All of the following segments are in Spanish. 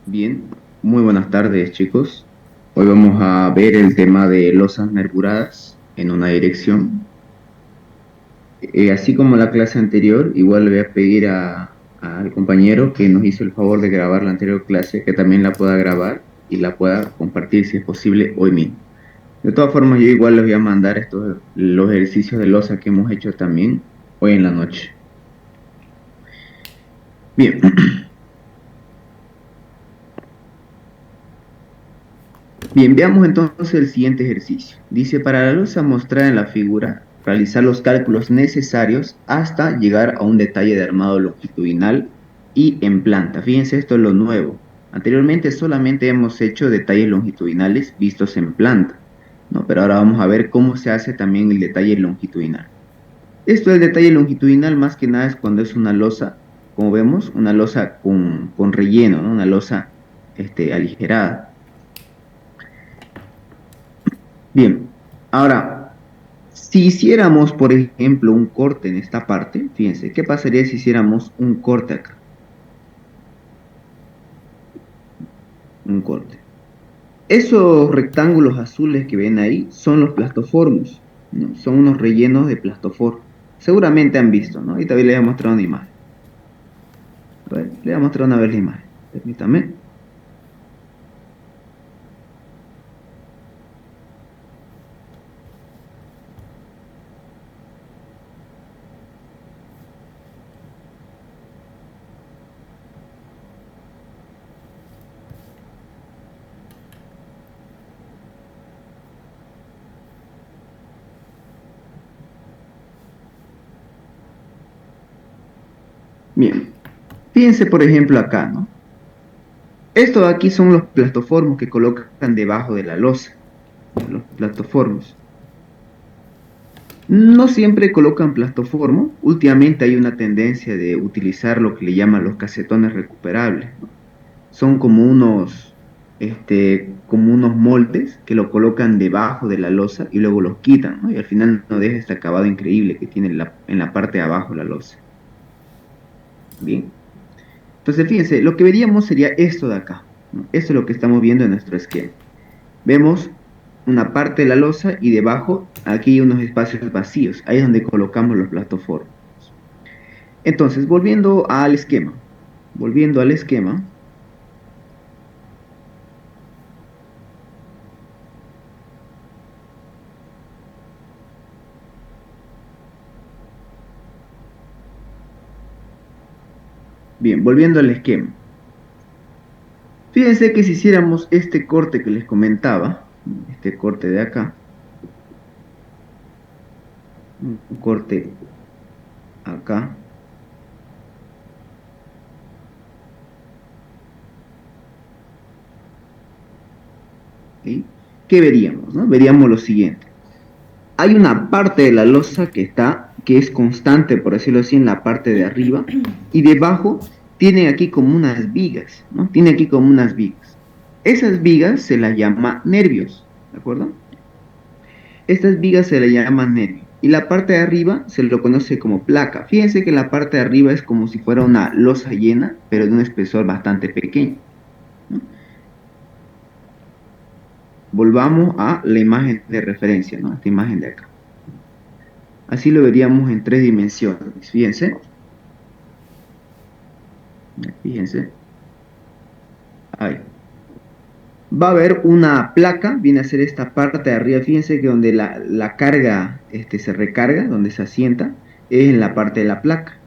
Bien, muy buenas tardes, chicos. Hoy vamos a ver el tema de losas mercuradas en una dirección. Así como la clase anterior, igual le voy a pedir al compañero que nos hizo el favor de grabar la anterior clase, que también la pueda grabar y la pueda compartir si es posible hoy mismo. De todas formas, yo igual les voy a mandar los ejercicios de losa que hemos hecho también hoy en la noche. Bien, Bien, veamos entonces el siguiente ejercicio. Dice, para la losa mostrada en la figura, realizar los cálculos necesarios hasta llegar a un detalle de armado longitudinal y en planta. Fíjense, esto es lo nuevo. Anteriormente solamente hemos hecho detalles longitudinales vistos en planta, ¿no? Pero ahora vamos a ver cómo se hace también el detalle longitudinal. Esto del detalle longitudinal más que nada es cuando es una losa, como vemos, una losa con relleno, ¿no? Una losa aligerada. Bien, ahora, si hiciéramos, por ejemplo, un corte en esta parte, fíjense, ¿qué pasaría si hiciéramos un corte acá? Un corte. Esos rectángulos azules que ven ahí son los plastoformos, ¿no? Son unos rellenos de plastofor. Seguramente han visto, ¿no? Y también les voy a mostrar una imagen. A ver, les voy a mostrar una vez la imagen. Permítame. Bien, fíjense, por ejemplo, acá, ¿no? Estos de aquí son los plastoformos que colocan debajo de la losa, ¿no? Los plastoformos. No siempre colocan plastoformo. Últimamente hay una tendencia de utilizar lo que le llaman los casetones recuperables, ¿no? Son como unos moldes que lo colocan debajo de la losa y luego los quitan, ¿no? Y al final no deja este acabado increíble que tiene en la parte de abajo la losa. Bien. Entonces, fíjense, lo que veríamos sería esto de acá, ¿no? Esto es lo que estamos viendo en nuestro esquema. Vemos una parte de la losa y debajo aquí hay unos espacios vacíos. Ahí es donde colocamos los plastoformos. Entonces, volviendo al esquema, bien, volviendo al esquema. Fíjense que si hiciéramos este corte que les comentaba, este corte de acá, un corte acá, ¿sí? ¿Qué veríamos, no? Veríamos lo siguiente. Hay una parte de la losa que es constante, por decirlo así, en la parte de arriba, y debajo tiene aquí como unas vigas, ¿no? Tiene aquí como unas vigas. Esas vigas se las llama nervios, ¿de acuerdo? Estas vigas se le llaman nervio. Y la parte de arriba se lo conoce como placa. Fíjense que la parte de arriba es como si fuera una losa llena, pero de un espesor bastante pequeño, ¿no? Volvamos a la imagen de referencia, ¿no? Esta imagen de acá. Así lo veríamos en tres dimensiones. Fíjense, fíjense. Ahí. Va a haber una placa, viene a ser esta parte de arriba. Fíjense que donde la carga se recarga, donde se asienta, es en la parte de la placa.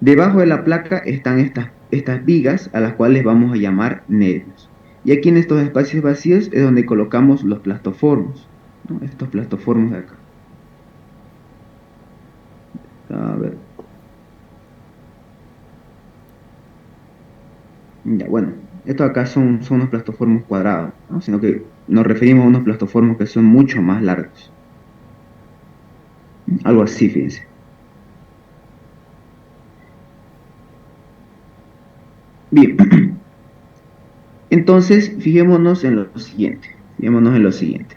Debajo de la placa están estas vigas a las cuales vamos a llamar nervios. Y aquí en estos espacios vacíos es donde colocamos los plastoformos, ¿no? Estos plastoformos de acá. A ver, ya, bueno, estos acá son unos plastoformos cuadrados, ¿no? Sino que nos referimos a unos plastoformos que son mucho más largos. Algo así, fíjense. Bien, entonces fijémonos en lo siguiente. Fijémonos en lo siguiente.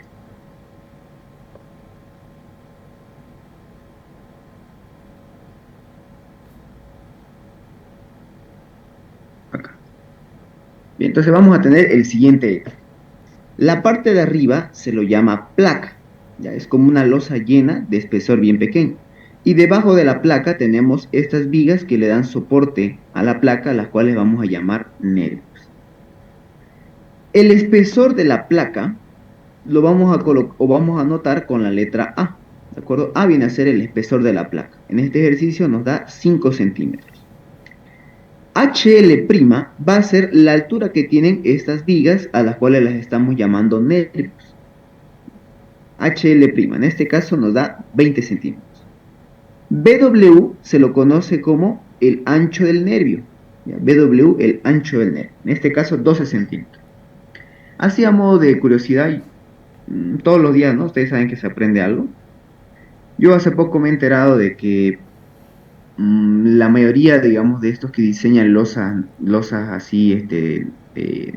Acá. Bien, entonces vamos a tener el siguiente eje. La parte de arriba se lo llama placa, ya es como una losa llena de espesor bien pequeño. Y debajo de la placa tenemos estas vigas que le dan soporte a la placa, las cuales vamos a llamar nervios. El espesor de la placa lo vamos a o vamos a anotar con la letra A, ¿de acuerdo? A viene a ser el espesor de la placa. En este ejercicio nos da 5 centímetros. HL' va a ser la altura que tienen estas vigas a las cuales las estamos llamando nervios. HL', en este caso nos da 20 centímetros. BW se lo conoce como el ancho del nervio. ¿Ya? BW, el ancho del nervio. En este caso, 12 centímetros. Así a modo de curiosidad, todos los días, ¿no? Ustedes saben que se aprende algo. Yo hace poco me he enterado de que la mayoría, digamos, de estos que diseñan losas así,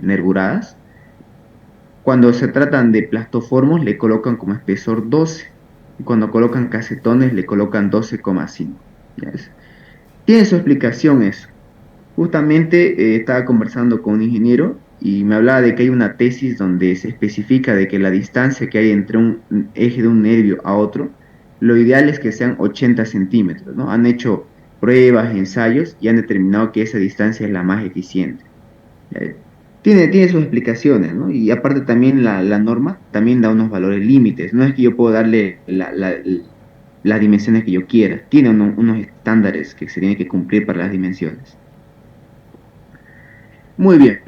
nervuradas, cuando se tratan de plastoformos le colocan como espesor 12. Y cuando colocan casetones le colocan 12,5. Tiene su explicación eso. Justamente estaba conversando con un ingeniero y me hablaba de que hay una tesis donde se especifica de que la distancia que hay entre un eje de un nervio a otro, lo ideal es que sean 80 centímetros, ¿no? Han hecho pruebas, ensayos y han determinado que esa distancia es la más eficiente. Eh, tiene sus explicaciones, ¿no? Y aparte también la norma también da unos valores límites. No es que yo puedo darle las dimensiones que yo quiera. Tiene unos estándares que se tienen que cumplir para las dimensiones. Muy bien.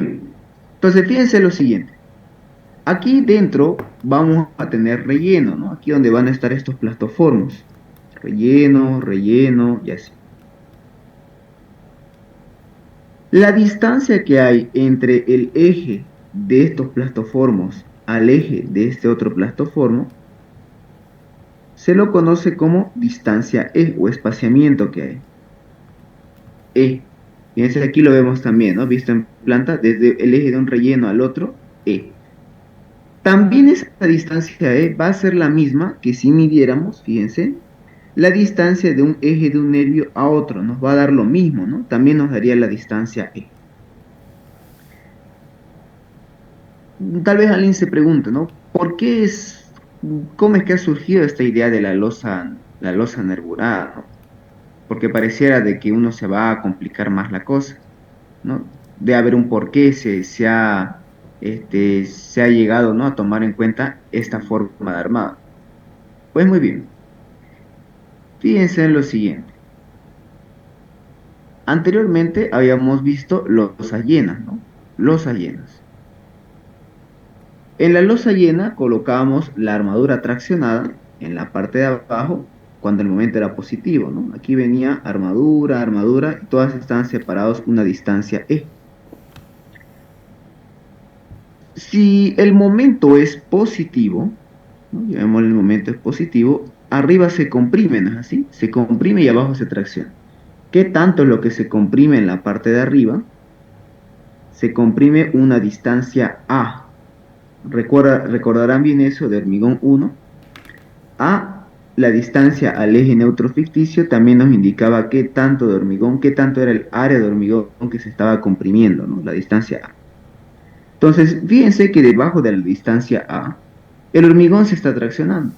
Entonces, fíjense lo siguiente. Aquí dentro vamos a tener relleno, ¿no? Aquí donde van a estar estos plastoformos. Relleno, relleno y así. La distancia que hay entre el eje de estos plastoformos al eje de este otro plastoformo se lo conoce como distancia E o espaciamiento que hay. E. Fíjense, aquí lo vemos también, ¿no? Visto en planta, desde el eje de un relleno al otro, E. También esa distancia E va a ser la misma que si midiéramos, fíjense, la distancia de un eje de un nervio a otro. Nos va a dar lo mismo, ¿no? También nos daría la distancia E. Tal vez alguien se pregunte, ¿no? ¿Cómo es que ha surgido esta idea de la losa nervurada, ¿no? Porque pareciera de que uno se va a complicar más la cosa, ¿no? De haber un porqué se ha llegado, ¿no? A tomar en cuenta esta forma de armado. Pues muy bien, fíjense en lo siguiente. Anteriormente habíamos visto losa llena, ¿no? Losa llenas. En la losa llena colocábamos la armadura traccionada en la parte de abajo cuando el momento era positivo, ¿no? Aquí venía armadura, armadura, y todas estaban separados una distancia E. Si el momento es positivo, ¿no? Llamémosle el momento es positivo, arriba se comprime, ¿no es así? Se comprime y abajo se tracciona. ¿Qué tanto es lo que se comprime en la parte de arriba? Se comprime una distancia A. Recordarán bien eso de hormigón 1. A, la distancia al eje neutro ficticio también nos indicaba qué tanto de hormigón, qué tanto era el área de hormigón que se estaba comprimiendo, ¿no? La distancia A. Entonces, fíjense que debajo de la distancia A, el hormigón se está traccionando.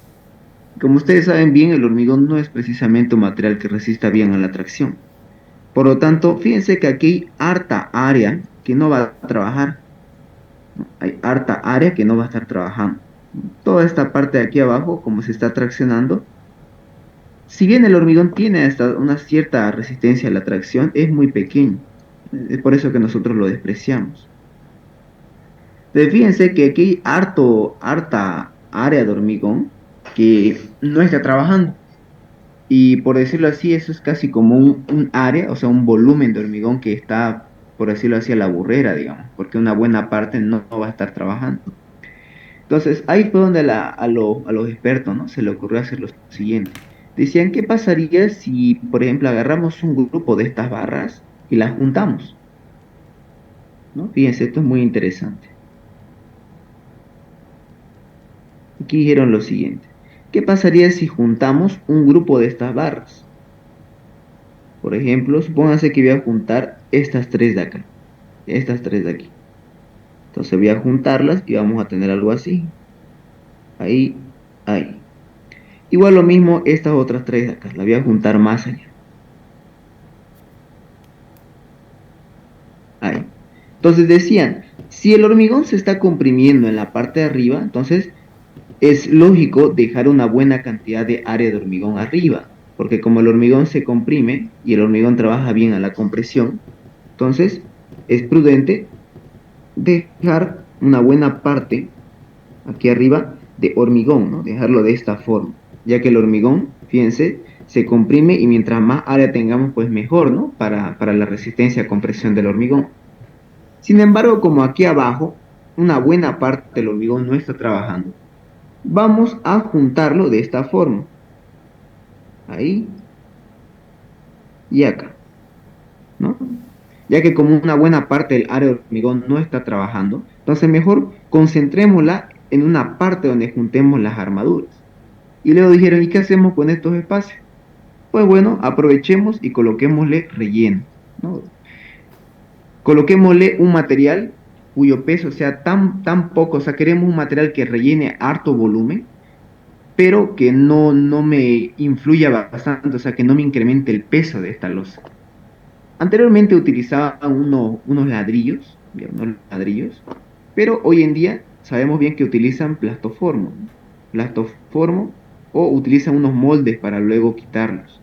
Como ustedes saben bien, el hormigón no es precisamente un material que resista bien a la tracción. Por lo tanto, fíjense que aquí hay harta área que no va a trabajar, ¿no? Hay harta área que no va a estar trabajando. Toda esta parte de aquí abajo, como se está traccionando, si bien el hormigón tiene hasta una cierta resistencia a la tracción, es muy pequeño. Es por eso que nosotros lo despreciamos. Entonces, fíjense que aquí hay harta área de hormigón que no está trabajando. Y por decirlo así, eso es casi como un área, o sea, un volumen de hormigón que está, por decirlo así, a la burrera, digamos, porque una buena parte no va a estar trabajando. Entonces, ahí fue donde a los expertos, ¿no? Se le ocurrió hacer lo siguiente. Decían, ¿qué pasaría si, por ejemplo, agarramos un grupo de estas barras y las juntamos? ¿No? Fíjense, esto es muy interesante. Aquí dijeron lo siguiente. ¿Qué pasaría si juntamos un grupo de estas barras? Por ejemplo, supónganse que voy a juntar estas tres de acá, estas tres de aquí. Entonces voy a juntarlas y vamos a tener algo así. Ahí, ahí. Igual lo mismo estas otras tres de acá. Las voy a juntar más allá. Ahí. Entonces decían, si el hormigón se está comprimiendo en la parte de arriba, entonces es lógico dejar una buena cantidad de área de hormigón arriba, porque como el hormigón se comprime y el hormigón trabaja bien a la compresión, entonces es prudente dejar una buena parte aquí arriba de hormigón, ¿no? Dejarlo de esta forma, ya que el hormigón, fíjense, se comprime y mientras más área tengamos, pues mejor, ¿no? Para la resistencia a compresión del hormigón. Sin embargo, como aquí abajo, una buena parte del hormigón no está trabajando, vamos a juntarlo de esta forma, ahí y acá, ¿no? Ya que como una buena parte del área de hormigón no está trabajando, entonces mejor concentrémosla en una parte donde juntemos las armaduras. Y luego dijeron, ¿y qué hacemos con estos espacios? Pues bueno, aprovechemos y coloquémosle relleno, ¿no? Coloquémosle un material cuyo peso sea tan poco, o sea, queremos un material que rellene harto volumen, pero que no me influya bastante, o sea, que no me incremente el peso de esta losa. Anteriormente utilizaban unos ladrillos, bien, unos ladrillos, pero hoy en día sabemos bien que utilizan plastoformo, ¿no? Plastoformo o utilizan unos moldes para luego quitarlos.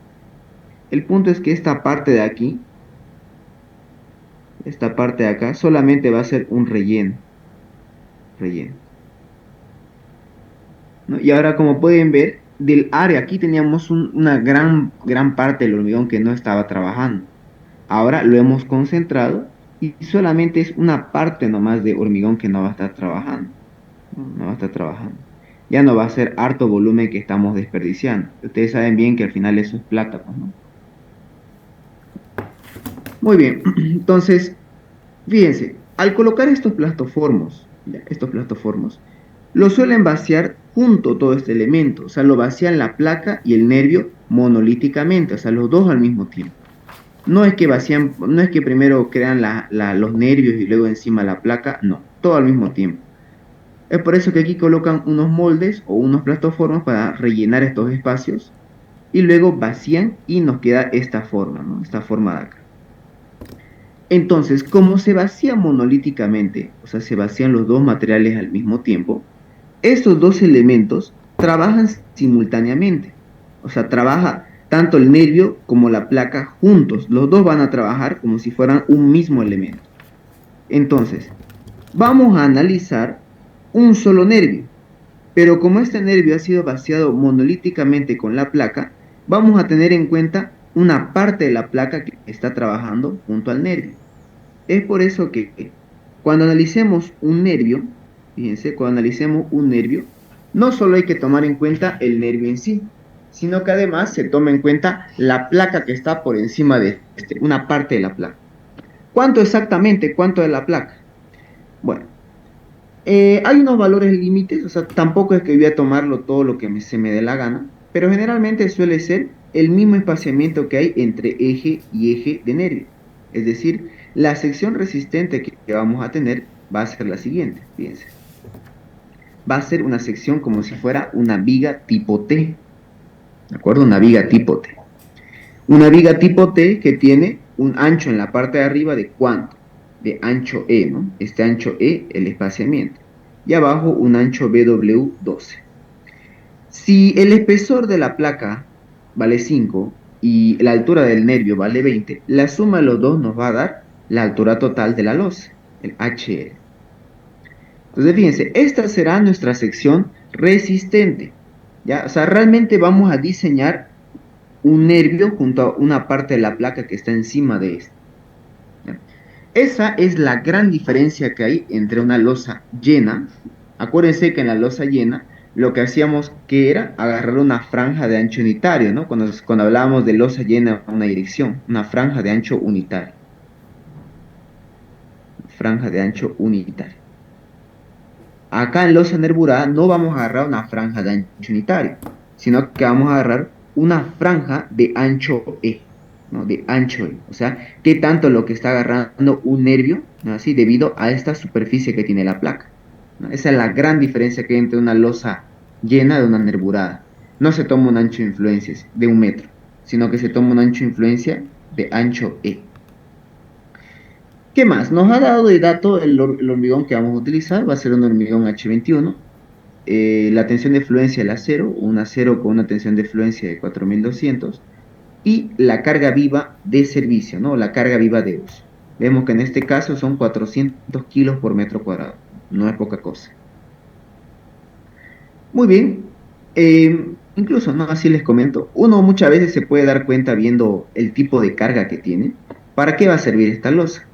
El punto es que esta parte de aquí, esta parte de acá, solamente va a ser un relleno, ¿no? Y ahora, como pueden ver, del área, aquí teníamos una gran parte del hormigón que no estaba trabajando. Ahora lo hemos concentrado y solamente es una parte nomás de hormigón que no va a estar trabajando. No va a estar trabajando. Ya no va a ser harto volumen que estamos desperdiciando. Ustedes saben bien que al final eso es plata, pues, ¿no? Muy bien, entonces, fíjense, al colocar estos plastoformos, ya, estos plastoformos, lo suelen vaciar junto todo este elemento, o sea, lo vacían la placa y el nervio monolíticamente, o sea, los dos al mismo tiempo. No es que vacían, no es que primero crean los nervios y luego encima la placa, no, todo al mismo tiempo. Es por eso que aquí colocan unos moldes o unos plastoformas para rellenar estos espacios y luego vacían y nos queda esta forma, ¿no? Esta forma de acá. Entonces, como se vacía monolíticamente, o sea, se vacían los dos materiales al mismo tiempo, estos dos elementos trabajan simultáneamente. O sea, trabaja tanto el nervio como la placa juntos. Los dos van a trabajar como si fueran un mismo elemento. Entonces, vamos a analizar un solo nervio. Pero como este nervio ha sido vaciado monolíticamente con la placa, vamos a tener en cuenta una parte de la placa que está trabajando junto al nervio. Es por eso que cuando analicemos un nervio, fíjense, cuando analicemos un nervio, no solo hay que tomar en cuenta el nervio en sí, sino que además se toma en cuenta la placa que está por encima de una parte de la placa. ¿Cuánto exactamente? ¿Cuánto de la placa? Bueno, hay unos valores límites, o sea, tampoco es que voy a tomarlo todo lo que se me dé la gana, pero generalmente suele ser el mismo espaciamiento que hay entre eje y eje de nervio. Es decir, la sección resistente que vamos a tener va a ser la siguiente, fíjense. Va a ser una sección como si fuera una viga tipo T, ¿de acuerdo? Una viga tipo T. Una viga tipo T que tiene un ancho en la parte de arriba de ¿cuánto? De ancho E, ¿no? Este ancho E, el espaciamiento. Y abajo un ancho BW12. Si el espesor de la placa vale 5 y la altura del nervio vale 20, la suma de los dos nos va a dar la altura total de la losa, el HL. Entonces, fíjense, esta será nuestra sección resistente. ¿Ya? O sea, realmente vamos a diseñar un nervio junto a una parte de la placa que está encima de este. ¿Ya? Esa es la gran diferencia que hay entre una losa llena. Acuérdense que en la losa llena lo que hacíamos que era agarrar una franja de ancho unitario, ¿no? Cuando hablábamos de losa llena a una dirección, una franja de ancho unitario. Franja de ancho unitario. Acá en losa nervurada no vamos a agarrar una franja de ancho unitario, sino que vamos a agarrar una franja de ancho E. ¿no? De ancho E. O sea, qué tanto lo que está agarrando un nervio, ¿no? Así, debido a esta superficie que tiene la placa, ¿no? Esa es la gran diferencia que hay entre una losa llena de una nervurada. No se toma un ancho de influencias de 1 metro, sino que se toma un ancho de influencia de ancho E. ¿Qué más? Nos ha dado de dato el hormigón que vamos a utilizar, va a ser un hormigón H21. La tensión de fluencia es la acero, un acero con una tensión de fluencia de 4200 y la carga viva de servicio, ¿no? La carga viva de uso. Vemos que en este caso son 400 kilos por metro cuadrado, no es poca cosa. Muy bien, incluso, ¿no? Así les comento, uno muchas veces se puede dar cuenta viendo el tipo de carga que tiene. ¿Para qué va a servir esta losa?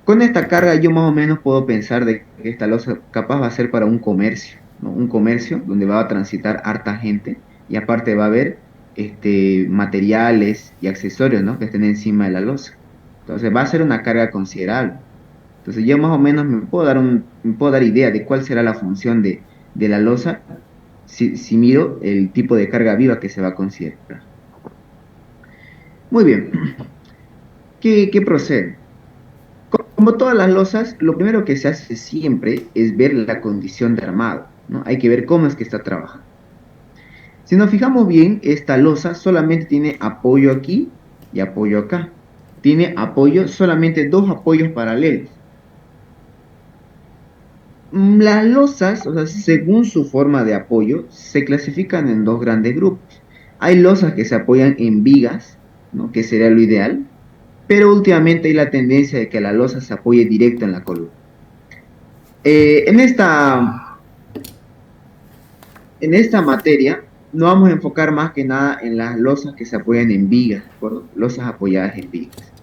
Con esta carga yo más o menos puedo pensar de que esta losa capaz va a ser para un comercio, ¿no? Un comercio donde va a transitar harta gente y aparte va a haber materiales y accesorios, ¿no? Que estén encima de la losa. Entonces va a ser una carga considerable. Entonces yo más o menos me puedo dar idea de cuál será la función de la losa si miro el tipo de carga viva que se va a considerar. Muy bien, ¿qué procede? Como todas las losas, lo primero que se hace siempre es ver la condición de armado, ¿no? Hay que ver cómo es que está trabajando. Si nos fijamos bien, esta losa solamente tiene apoyo aquí y apoyo acá. Tiene apoyo, solamente dos apoyos paralelos. Las losas, o sea, según su forma de apoyo, se clasifican en dos grandes grupos. Hay losas que se apoyan en vigas, ¿no? Que sería lo ideal, pero últimamente hay la tendencia de que la losa se apoye directo en la columna. En esta materia nos vamos a enfocar más que nada en las losas que se apoyan en vigas, ¿de acuerdo? Losas apoyadas en vigas.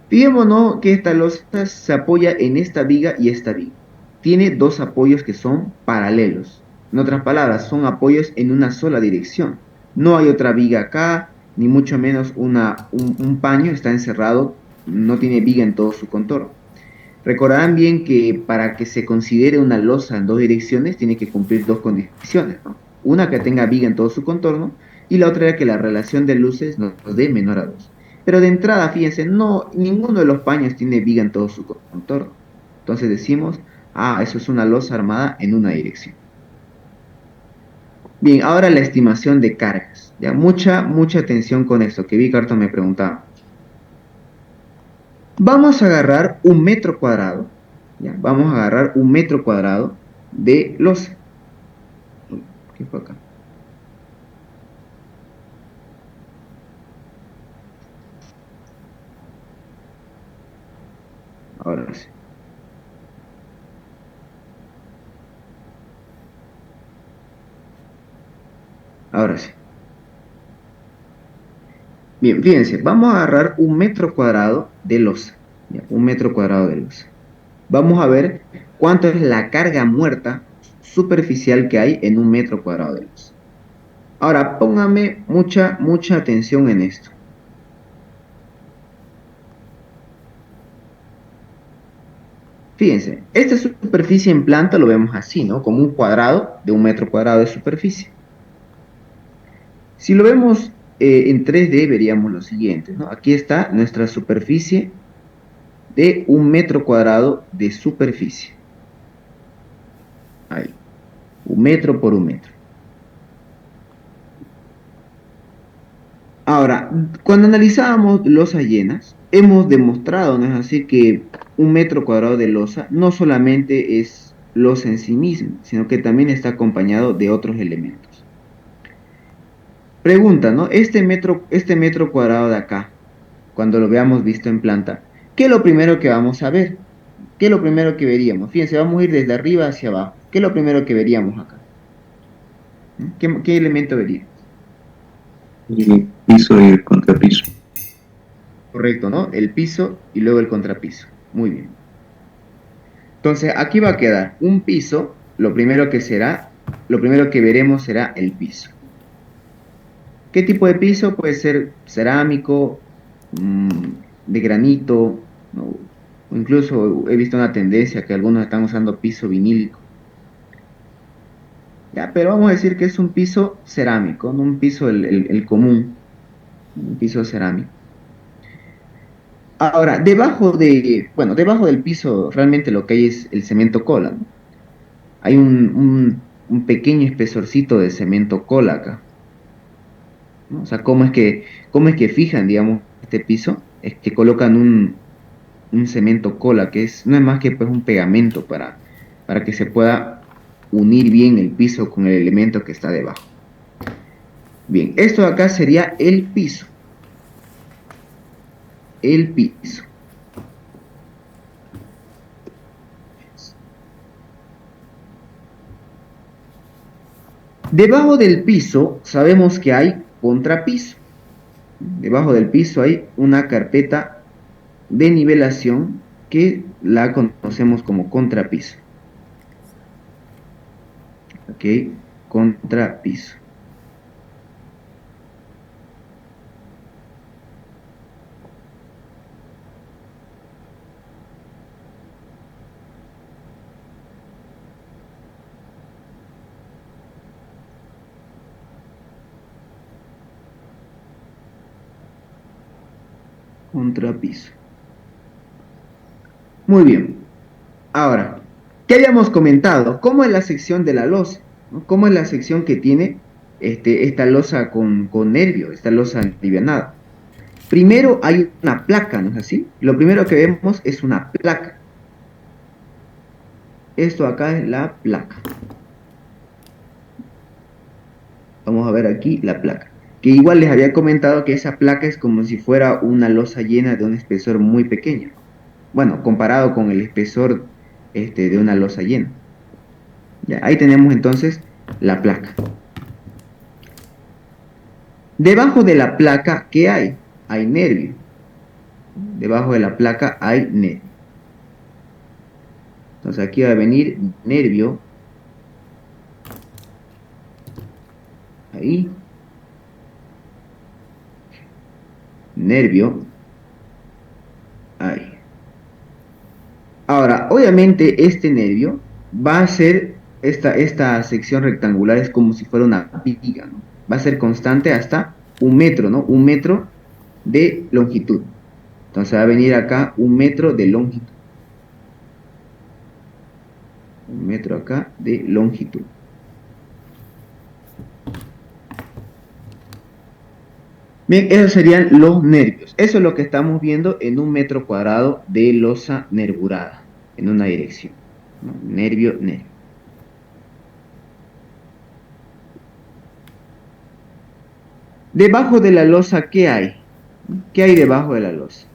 Fijémonos que esta losa se apoya en esta viga y esta viga. Tiene dos apoyos que son paralelos. En otras palabras, son apoyos en una sola dirección. No hay otra viga acá, ni mucho menos un paño está encerrado, no tiene viga en todo su contorno. Recordarán bien que para que se considere una losa en dos direcciones tiene que cumplir dos condiciones, ¿no? Una que tenga viga en todo su contorno y la otra era que la relación de luces nos dé menor a 2. Pero de entrada, fíjense, no, ninguno de los paños tiene viga en todo su contorno. Entonces decimos, eso es una losa armada en una dirección. Bien, ahora la estimación de cargas. Ya, mucha atención con esto, que vi que harto me preguntaba. Vamos a agarrar 1 metro cuadrado, ¿ya? Vamos a agarrar 1 metro cuadrado de losa. ¿Qué fue acá? Ahora sí. Ahora sí. Bien, fíjense, vamos a agarrar 1 metro cuadrado de losa, ¿ya? 1 metro cuadrado de losa. Vamos a ver cuánto es la carga muerta superficial que hay en 1 metro cuadrado de losa. Ahora, póngame mucha atención en esto. Fíjense, esta superficie en planta lo vemos así, ¿no? Como un cuadrado de 1 metro cuadrado de superficie. Si lo vemos en 3D, veríamos lo siguiente, ¿no? Aquí está nuestra superficie de 1 metro cuadrado de superficie. Ahí, 1 metro por 1 metro. Ahora, cuando analizábamos losas llenas, hemos demostrado, ¿no es así?, que 1 metro cuadrado de losa no solamente es losa en sí misma, sino que también está acompañado de otros elementos. Pregunta, ¿no? Este metro cuadrado de acá, cuando lo veamos visto en planta, ¿qué es lo primero que vamos a ver? ¿Qué es lo primero que veríamos? Fíjense, vamos a ir desde arriba hacia abajo. ¿Qué es lo primero que veríamos acá? ¿Qué elemento veríamos? El piso y el contrapiso. Correcto, ¿no? El piso y luego el contrapiso. Muy bien. Entonces, aquí va a quedar un piso. Lo primero que veremos será el piso. ¿Qué tipo de piso? Puede ser cerámico, de granito, ¿no? O incluso he visto una tendencia que algunos están usando piso vinílico. Ya, pero vamos a decir que es un piso cerámico, no un piso el común. un piso cerámico. Ahora, bueno, debajo del piso realmente lo que hay es el cemento cola, ¿no? Hay un pequeño espesorcito de cemento cola acá, ¿no? O sea, cómo es que fijan, digamos, este piso? Es que colocan un cemento cola, que no es más que pues un pegamento para que se pueda unir bien el piso con el elemento que está debajo. Bien, esto acá sería el piso. El piso. Debajo del piso sabemos que hay contrapiso. Debajo del piso hay una carpeta de nivelación que la conocemos como contrapiso. ¿Ok? Contrapiso. Contrapiso. Muy bien. Ahora, ¿qué habíamos comentado? ¿Cómo es la sección de la losa? ¿No? ¿Cómo es la sección que tiene esta losa con nervio, esta losa alivianada? Primero hay una placa, ¿no es así? Lo primero que vemos es una placa. Esto acá es la placa. Vamos a ver aquí la placa. Que igual les había comentado que esa placa es como si fuera una losa llena de un espesor muy pequeño. Bueno, comparado con el espesor de una losa llena. Ya, ahí tenemos entonces la placa. Debajo de la placa, ¿qué hay? Hay nervio. Debajo de la placa hay nervio. Entonces aquí va a venir nervio. Ahí. Nervio. Ahí. Ahora, obviamente este nervio va a ser, esta sección rectangular es como si fuera una viga, ¿no? Va a ser constante hasta 1 metro, ¿no? 1 metro de longitud. Entonces va a venir acá 1 metro de longitud. 1 metro acá de longitud. Bien, esos serían los nervios. Eso es lo que estamos viendo en 1 metro cuadrado de losa nervurada, en una dirección, ¿no? Nervio, nervio. Debajo de la losa, ¿qué hay? ¿Qué hay debajo de la losa?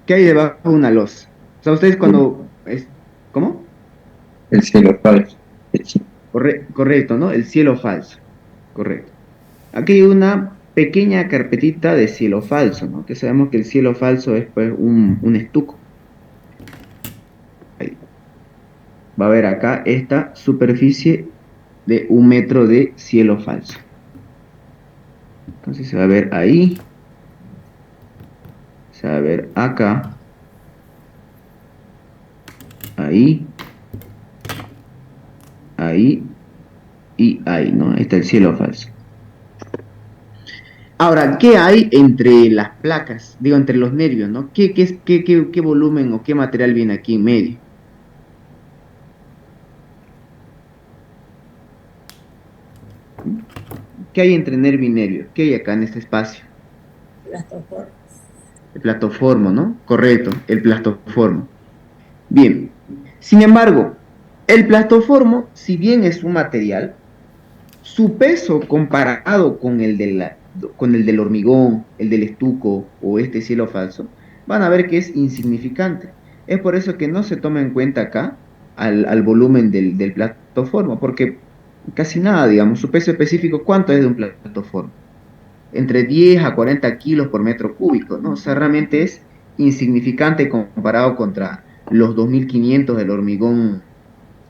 ¿Qué hay debajo de una losa? O sea, ustedes cuando... ¿Cómo? El cielo falso. Correcto, ¿no? El cielo falso. Correcto. Aquí hay una pequeña carpetita de cielo falso, ¿no? Que sabemos que el cielo falso es pues un estuco. Ahí. Va a haber acá esta superficie de 1 metro de cielo falso. Entonces se va a ver ahí. Se va a ver acá. Ahí. Ahí. Y ahí, ¿no? Ahí está el cielo falso. Ahora, ¿qué hay entre las placas? Digo, entre los nervios, ¿no? ¿Qué volumen o qué material viene aquí en medio? ¿Qué hay entre nervio y nervio? ¿Qué hay acá en este espacio? El plastoformo, ¿no? Correcto, el plastoformo. Bien, sin embargo, el plastoformo, si bien es un material, su peso comparado con el del hormigón, el del estuco o este cielo falso, van a ver que es insignificante. Es por eso que no se toma en cuenta acá al volumen del plataforma, porque casi nada, digamos, su peso específico, ¿cuánto es de un plataforma? Entre 10 a 40 kilos por metro cúbico, ¿no? O sea, realmente es insignificante comparado contra los 2.500 del hormigón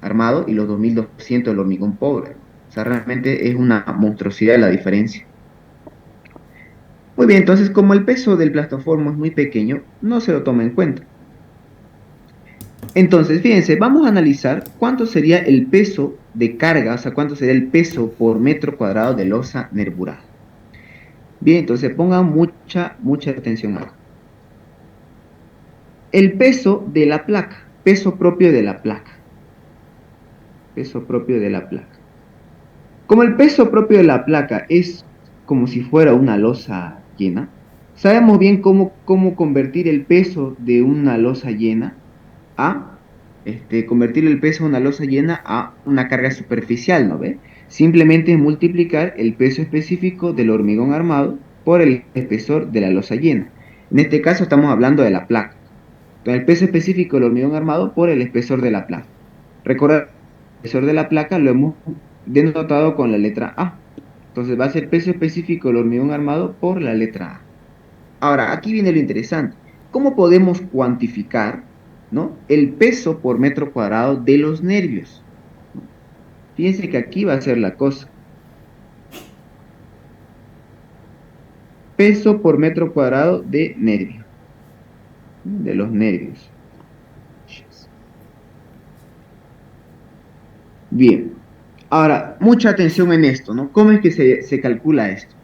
armado y los 2.200 del hormigón pobre. O sea, realmente es una monstruosidad la diferencia. Muy bien, entonces como el peso del plastoformo es muy pequeño, no se lo toma en cuenta. Entonces, fíjense, vamos a analizar cuánto sería el peso de carga, o sea, cuánto sería el peso por metro cuadrado de losa nervurada. Bien, entonces pongan mucha atención acá. El peso de la placa, peso propio de la placa, peso propio de la placa. Como el peso propio de la placa es como si fuera una losa llena, sabemos bien cómo convertir el peso de una losa llena a, convertir el peso de una losa llena a una carga superficial, ¿no ve? Simplemente es multiplicar el peso específico del hormigón armado por el espesor de la losa llena. En este caso estamos hablando de la placa. Entonces, el peso específico del hormigón armado por el espesor de la placa. Recordar, el espesor de la placa lo hemos denotado con la letra A. Entonces va a ser peso específico del hormigón armado por la letra A. Ahora, aquí viene lo interesante. ¿Cómo podemos cuantificar, ¿no?, el peso por metro cuadrado de los nervios? Fíjense que aquí va a ser la cosa. Peso por metro cuadrado de nervio. De los nervios. Bien. Ahora, mucha atención en esto, ¿no? ¿Cómo es que se calcula esto?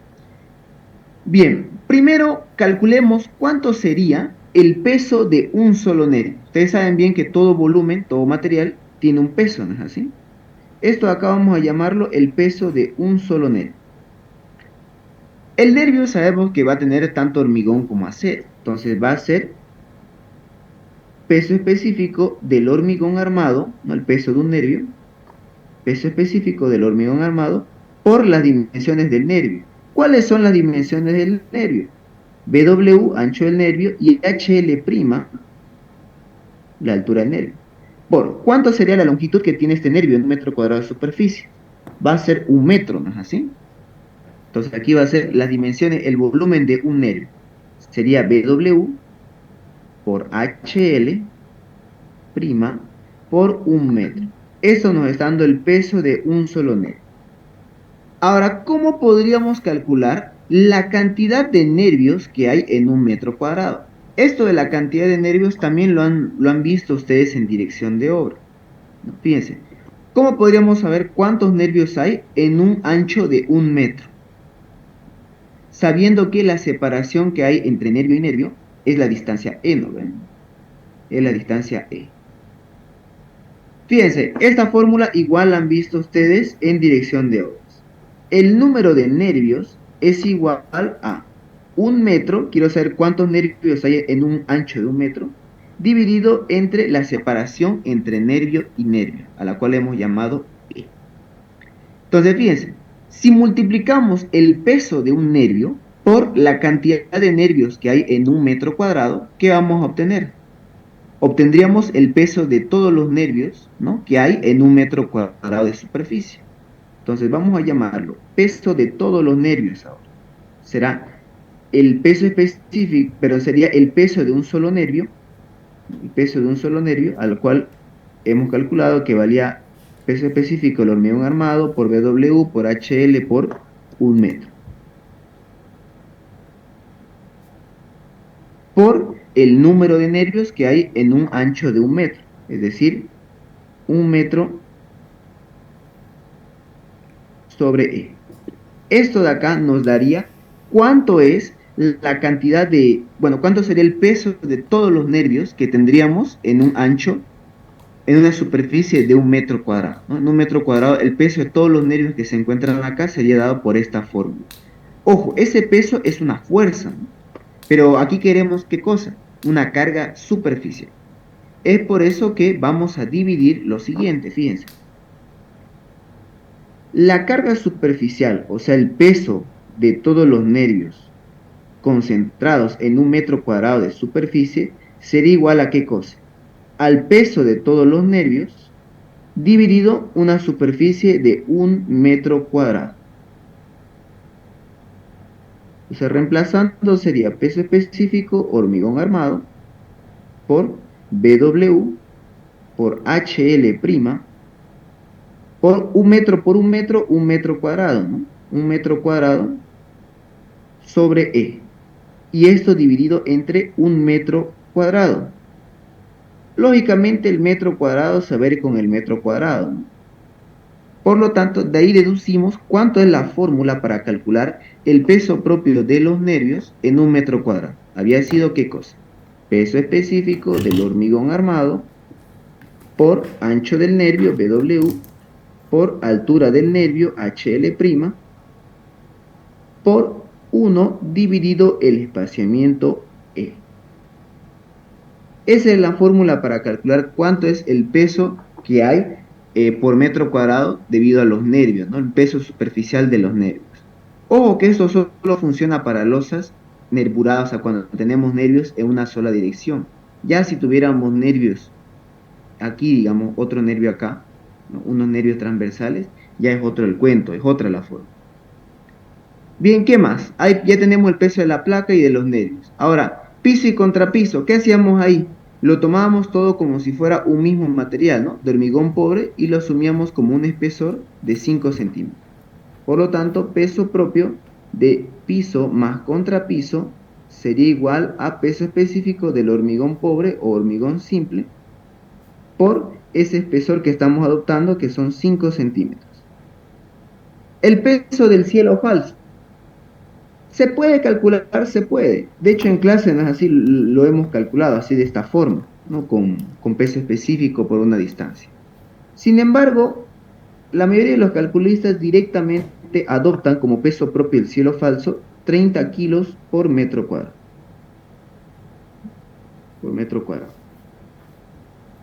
Bien, primero calculemos cuánto sería el peso de un solo nervio. Ustedes saben bien que todo volumen, todo material, tiene un peso, ¿no es así? Esto acá vamos a llamarlo el peso de un solo nervio. El nervio sabemos que va a tener tanto hormigón como acero. Entonces va a ser peso específico del hormigón armado, no el peso de un nervio, peso específico del hormigón armado por las dimensiones del nervio. ¿Cuáles son las dimensiones del nervio? BW, ancho del nervio, y HL', la altura del nervio. Por, ¿cuánto sería la longitud que tiene este nervio en un metro cuadrado de superficie? Va a ser 1 metro, ¿no es así? Entonces aquí va a ser las dimensiones, el volumen de un nervio. Sería BW por HL' por 1 metro. Eso nos está dando el peso de un solo nervio. Ahora, ¿cómo podríamos calcular la cantidad de nervios que hay en un metro cuadrado? Esto de la cantidad de nervios también lo han visto ustedes en dirección de obra. ¿No? Fíjense, ¿cómo podríamos saber cuántos nervios hay en un ancho de 1 metro? Sabiendo que la separación que hay entre nervio y nervio es la distancia E, ¿no ven? Es la distancia E. Fíjense, esta fórmula igual la han visto ustedes en dirección de obras. El número de nervios es igual a 1 metro, quiero saber cuántos nervios hay en un ancho de 1 metro, dividido entre la separación entre nervio y nervio, a la cual hemos llamado E. Entonces, fíjense, si multiplicamos el peso de un nervio por la cantidad de nervios que hay en un metro cuadrado, ¿qué vamos a obtener? Obtendríamos el peso de todos los nervios, ¿no?, que hay en un metro cuadrado de superficie. Entonces vamos a llamarlo peso de todos los nervios ahora. Será el peso específico, pero sería el peso de un solo nervio, el peso de un solo nervio, al cual hemos calculado que valía peso específico del hormigón armado por BW por HL por 1 metro. Por el número de nervios que hay en un ancho de 1 metro, es decir, 1 metro sobre E. Esto de acá nos daría cuánto es la cantidad de, bueno, cuánto sería el peso de todos los nervios que tendríamos en un ancho, en una superficie de 1 metro cuadrado, ¿no? En 1 metro cuadrado, el peso de todos los nervios que se encuentran acá sería dado por esta fórmula. Ojo, ese peso es una fuerza, ¿no? Pero aquí queremos, ¿qué cosa? Una carga superficial. Es por eso que vamos a dividir lo siguiente, fíjense. La carga superficial, o sea, el peso de todos los nervios concentrados en 1 metro cuadrado de superficie, sería igual a ¿qué cosa? Al peso de todos los nervios dividido una superficie de 1 metro cuadrado. O sea, reemplazando sería peso específico hormigón armado por BW por HL' por 1 metro, 1 metro cuadrado, ¿no? 1 metro cuadrado sobre E. Y esto dividido entre 1 metro cuadrado. Lógicamente el metro cuadrado se va a ir con el metro cuadrado, ¿no? Por lo tanto, de ahí deducimos cuánto es la fórmula para calcular el peso propio de los nervios en un metro cuadrado. Había sido ¿qué cosa? Peso específico del hormigón armado por ancho del nervio BW por altura del nervio HL' por 1 dividido el espaciamiento E. Esa es la fórmula para calcular cuánto es el peso que hay por metro cuadrado debido a los nervios, ¿no? El peso superficial de los nervios. Ojo que esto solo funciona para losas nervuradas, o sea, cuando tenemos nervios en una sola dirección. Ya si tuviéramos nervios aquí, digamos, otro nervio acá, ¿no? Unos nervios transversales, ya es otro el cuento, es otra la forma. Bien, ¿qué más? Ahí ya tenemos el peso de la placa y de los nervios. Ahora, piso y contrapiso, ¿qué hacíamos ahí? Lo tomábamos todo como si fuera un mismo material, ¿no? De hormigón pobre y lo asumíamos como un espesor de 5 centímetros. Por lo tanto, peso propio de piso más contrapiso sería igual a peso específico del hormigón pobre o hormigón simple por ese espesor que estamos adoptando, que son 5 centímetros. El peso del cielo falso. ¿Se puede calcular? Se puede. De hecho, en clase no es así, lo hemos calculado así de esta forma, ¿no? Con peso específico por una distancia. Sin embargo, la mayoría de los calculistas directamente adoptan como peso propio el cielo falso 30 kilos por metro cuadrado. Por metro cuadrado.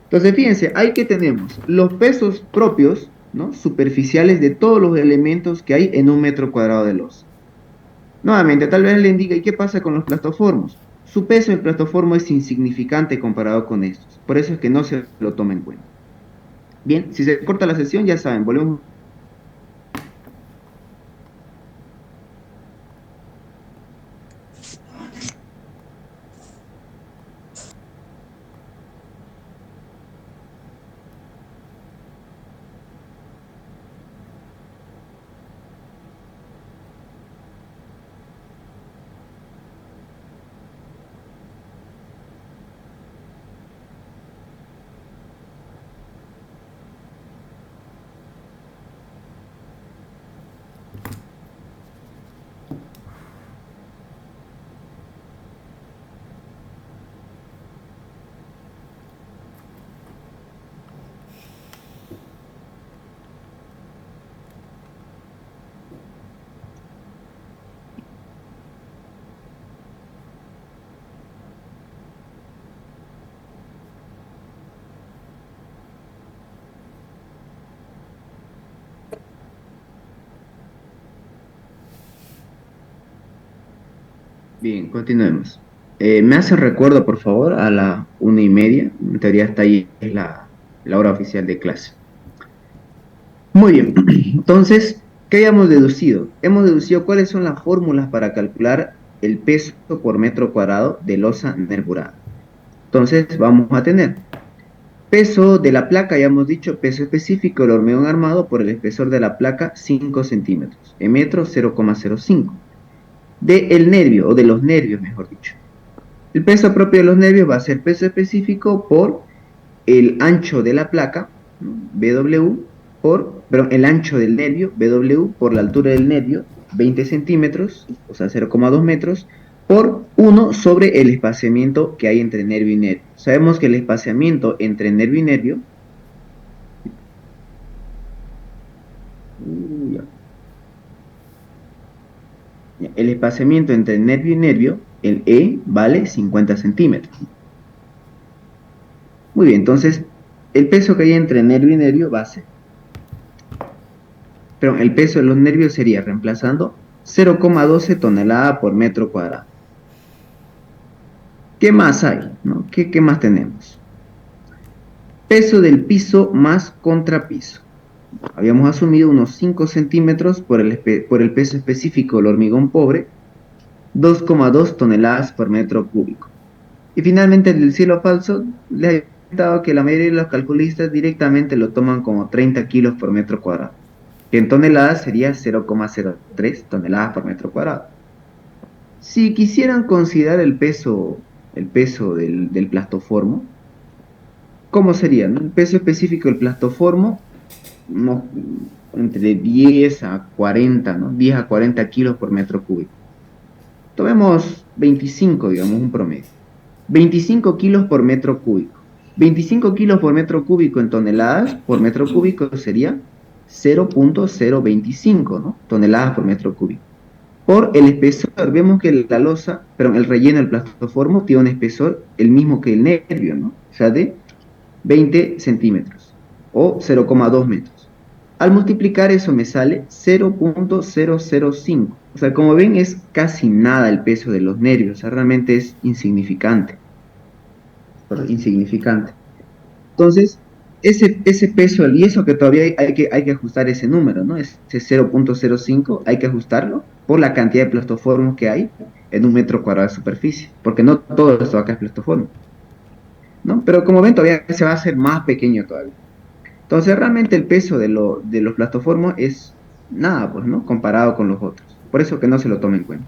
Entonces, fíjense, ahí que tenemos los pesos propios, ¿no? Superficiales de todos los elementos que hay en un metro cuadrado de losa. Nuevamente, tal vez le indica, ¿y qué pasa con los plastoformos? Su peso en plastoformo es insignificante comparado con estos. Por eso es que no se lo toma en cuenta. Bien, si se corta la sesión, ya saben, volvemos. Bien, continuemos. ¿Me hace recuerdo, por favor, a la 1:30? En teoría está ahí es la hora oficial de clase. Muy bien, entonces, ¿qué habíamos deducido? Hemos deducido cuáles son las fórmulas para calcular el peso por metro cuadrado de losa nervurada. Entonces, vamos a tener peso de la placa, ya hemos dicho, peso específico del hormigón armado por el espesor de la placa, 5 centímetros, en metro 0,05. Del nervio, o de los nervios, mejor dicho. El peso propio de los nervios va a ser peso específico por el ancho de la placa, BW, el ancho del nervio, BW, por la altura del nervio, 20 centímetros, o sea, 0,2 metros, por 1 sobre el espaciamiento que hay entre nervio y nervio. Sabemos que el espaciamiento entre nervio y nervio, el espaciamiento entre nervio y nervio, el E, vale 50 centímetros. Muy bien, entonces, el peso que hay entre nervio y nervio va a ser, pero el peso de los nervios sería reemplazando 0,12 tonelada por metro cuadrado. ¿Qué más hay? ¿No? ¿Qué más tenemos? Peso del piso más contrapiso. Habíamos asumido unos 5 centímetros por el peso específico del hormigón pobre, 2,2 toneladas por metro cúbico. Y finalmente el del cielo falso, les he comentado que la mayoría de los calculistas directamente lo toman como 30 kilos por metro cuadrado, que en toneladas sería 0,03 toneladas por metro cuadrado. Si quisieran considerar el peso del plastoformo, ¿Cómo sería, no? El peso específico del plastoformo, unos, entre 10 a 40, ¿no? 10 a 40 kilos por metro cúbico. Tomemos 25, digamos, un promedio. 25 kilos por metro cúbico. 25 kilos por metro cúbico en toneladas por metro cúbico sería 0.025, ¿no? Toneladas por metro cúbico. Por el espesor, vemos que la losa, pero el relleno del plastoformo tiene un espesor el mismo que el nervio, ¿no? O sea, de 20 centímetros o 0,2 metros. Al multiplicar eso me sale 0.005. O sea, como ven es casi nada el peso de los nervios, o sea, realmente es insignificante. Insignificante. Entonces, ese peso, y eso que todavía hay que ajustar ese número, ¿no? Ese 0.05 hay que ajustarlo por la cantidad de plastoformos que hay en un metro cuadrado de superficie, porque no todo esto acá es plastoformo, ¿no? Pero como ven, todavía se va a hacer más pequeño todavía. Entonces, realmente el peso de los plastoformos es nada, pues, ¿no? Comparado con los otros. Por eso que no se lo tome en cuenta.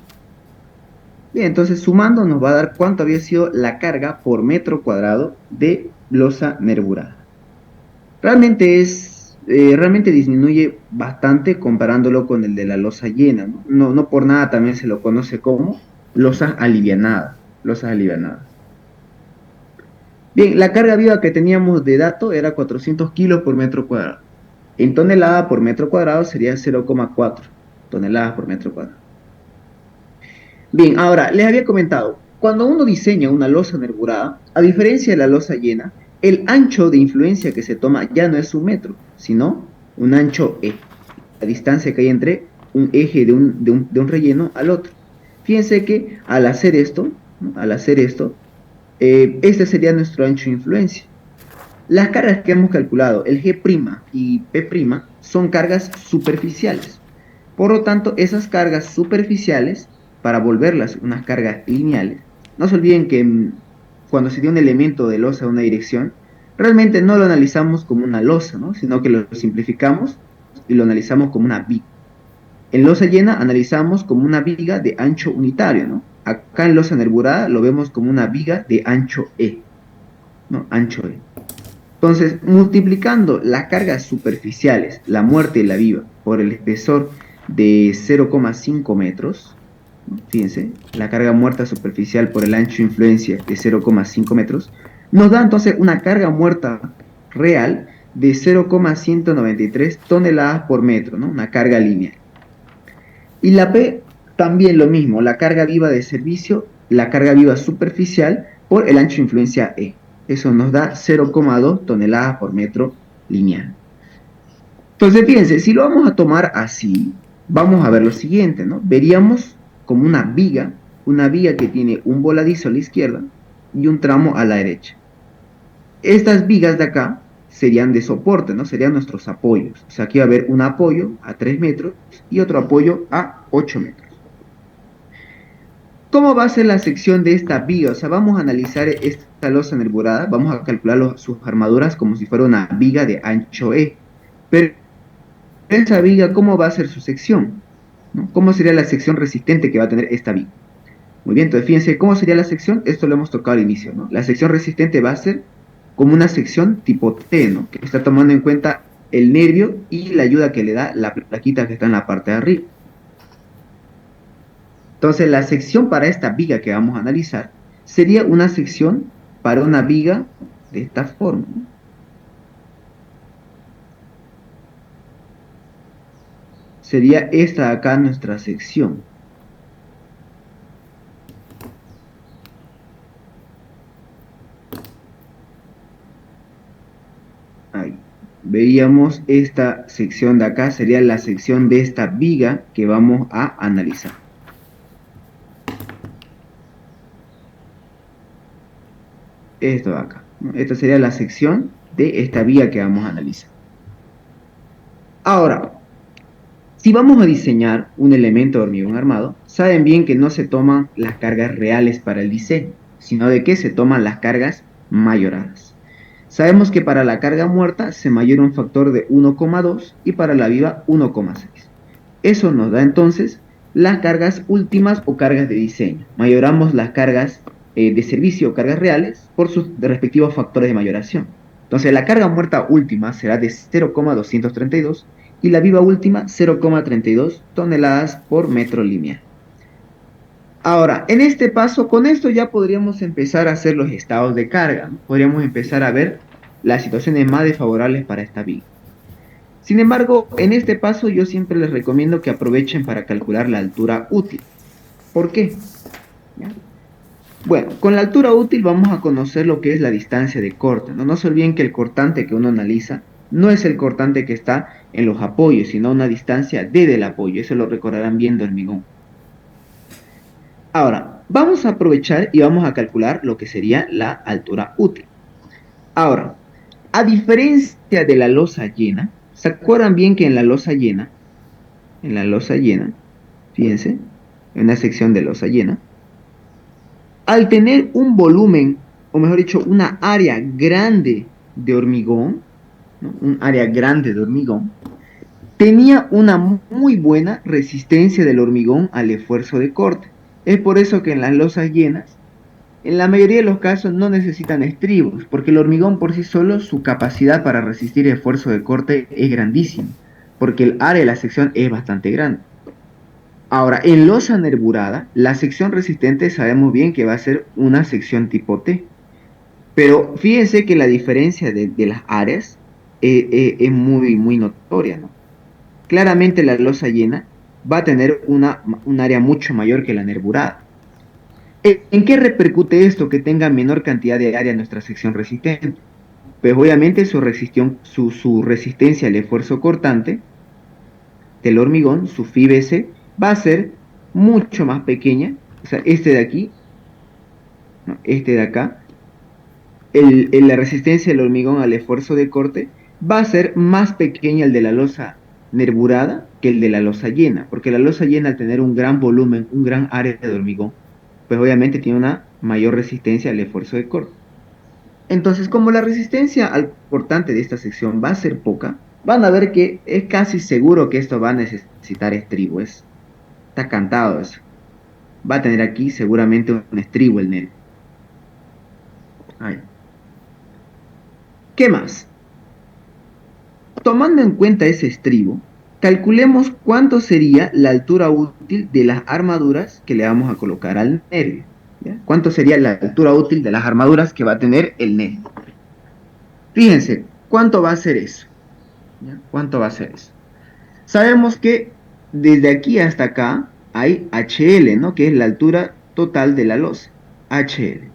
Bien, entonces sumando nos va a dar cuánto había sido la carga por metro cuadrado de losa nervurada. Realmente disminuye bastante comparándolo con el de la losa llena, ¿no? No por nada también se lo conoce como losas alivianadas, losas alivianadas. Bien, la carga viva que teníamos de dato era 400 kilos por metro cuadrado. En tonelada por metro cuadrado sería 0,4 toneladas por metro cuadrado. Bien, ahora, les había comentado, cuando uno diseña una losa nervurada, a diferencia de la losa llena, el ancho de influencia que se toma ya no es un metro, sino un ancho E, la distancia que hay entre un eje de un relleno al otro. Fíjense que al hacer esto, ¿no? Al hacer esto, este sería nuestro ancho de influencia. Las cargas que hemos calculado, el G' y P', son cargas superficiales. Por lo tanto, esas cargas superficiales, para volverlas unas cargas lineales, no se olviden que cuando se dio un elemento de losa a una dirección, realmente no lo analizamos como una losa, ¿no? Sino que lo simplificamos y lo analizamos como una viga. En losa llena analizamos como una viga de ancho unitario, ¿no? Acá en losa nervurada lo vemos como una viga de ancho E, ¿no? Ancho E. Entonces, multiplicando las cargas superficiales, la muerta y la viva, por el espesor de 0,5 metros, ¿no? Fíjense, la carga muerta superficial por el ancho de influencia de 0,5 metros, nos da entonces una carga muerta real de 0,193 toneladas por metro, ¿no? Una carga lineal. Y la P también lo mismo, la carga viva de servicio, la carga viva superficial por el ancho de influencia E. Eso nos da 0,2 toneladas por metro lineal. Entonces, fíjense, si lo vamos a tomar así, vamos a ver lo siguiente, ¿no? Veríamos como una viga que tiene un voladizo a la izquierda y un tramo a la derecha. Estas vigas de acá serían de soporte, ¿no? Serían nuestros apoyos. O sea, aquí va a haber un apoyo a 3 metros y otro apoyo a 8 metros. ¿Cómo va a ser la sección de esta viga? O sea, vamos a analizar esta losa nervurada, vamos a calcular sus armaduras como si fuera una viga de ancho E. Pero esa viga, ¿cómo va a ser su sección? ¿No? ¿Cómo sería la sección resistente que va a tener esta viga? Muy bien, entonces fíjense, ¿cómo sería la sección? Esto lo hemos tocado al inicio, ¿no? La sección resistente va a ser como una sección tipo T, ¿no? Que está tomando en cuenta el nervio y la ayuda que le da la plaquita que está en la parte de arriba. Entonces, la sección para esta viga que vamos a analizar sería una sección para una viga de esta forma, ¿no? Sería esta de acá nuestra sección. Ahí. Veíamos esta sección de acá, sería la sección de esta viga que vamos a analizar. Esto de acá, ¿no? Esta sería la sección de esta viga que vamos a analizar. Ahora, si vamos a diseñar un elemento de hormigón armado, saben bien que no se toman las cargas reales para el diseño, sino de que se toman las cargas mayoradas. Sabemos que para la carga muerta se mayora un factor de 1,2 y para la viva 1,6. Eso nos da entonces las cargas últimas o cargas de diseño. Mayoramos las cargas de servicio o cargas reales por sus respectivos factores de mayoración. Entonces la carga muerta última será de 0,232 y la viva última 0,32 toneladas por metro lineal. Ahora, en este paso, con esto ya podríamos empezar a hacer los estados de carga, ¿no? Podríamos empezar a ver las situaciones más desfavorables para esta viga. Sin embargo, en este paso yo siempre les recomiendo que aprovechen para calcular la altura útil. ¿Por qué? ¿Ya? Bueno, con la altura útil vamos a conocer lo que es la distancia de corte. No se olviden que el cortante que uno analiza no es el cortante que está en los apoyos, sino una distancia desde el apoyo. Eso lo recordarán viendo hormigón. Ahora, vamos a aprovechar y vamos a calcular lo que sería la altura útil. Ahora, a diferencia de la losa llena, ¿se acuerdan bien que en la losa llena, fíjense, en una sección de losa llena, al tener un volumen, o mejor dicho, una área grande de hormigón, ¿no? Un área grande de hormigón, tenía una muy buena resistencia del hormigón al esfuerzo de corte. Es por eso que en las losas llenas, en la mayoría de los casos no necesitan estribos, porque el hormigón por sí solo, su capacidad para resistir el esfuerzo de corte es grandísima, porque el área de la sección es bastante grande. Ahora, en losa nervurada, la sección resistente sabemos bien que va a ser una sección tipo T, pero fíjense que la diferencia de las áreas es muy notoria, ¿no? Claramente la losa llena va a tener un área mucho mayor que la nervurada. ¿En qué repercute esto que tenga menor cantidad de área en nuestra sección resistente? Pues obviamente su resistencia al esfuerzo cortante del hormigón, su FIBC, va a ser mucho más pequeña. O sea, este de aquí, ¿no? Este de acá, la resistencia del hormigón al esfuerzo de corte va a ser más pequeña el de la losa nervurada que el de la losa llena, porque la losa llena al tener un gran volumen, un gran área de hormigón, pues obviamente tiene una mayor resistencia al esfuerzo de corte. Entonces, como la resistencia al cortante de esta sección va a ser poca, van a ver que es casi seguro que esto va a necesitar estribo. Está cantado eso. Va a tener aquí seguramente un estribo el nervio. Ahí. ¿Qué más? Tomando en cuenta ese estribo, calculemos cuánto sería la altura útil de las armaduras que le vamos a colocar al nervio. ¿Ya? ¿Cuánto sería la altura útil de las armaduras que va a tener el nervio? Fíjense, ¿cuánto va a ser eso? ¿Ya? ¿Cuánto va a ser eso? Sabemos que desde aquí hasta acá hay HL, ¿no? Que es la altura total de la losa. HL.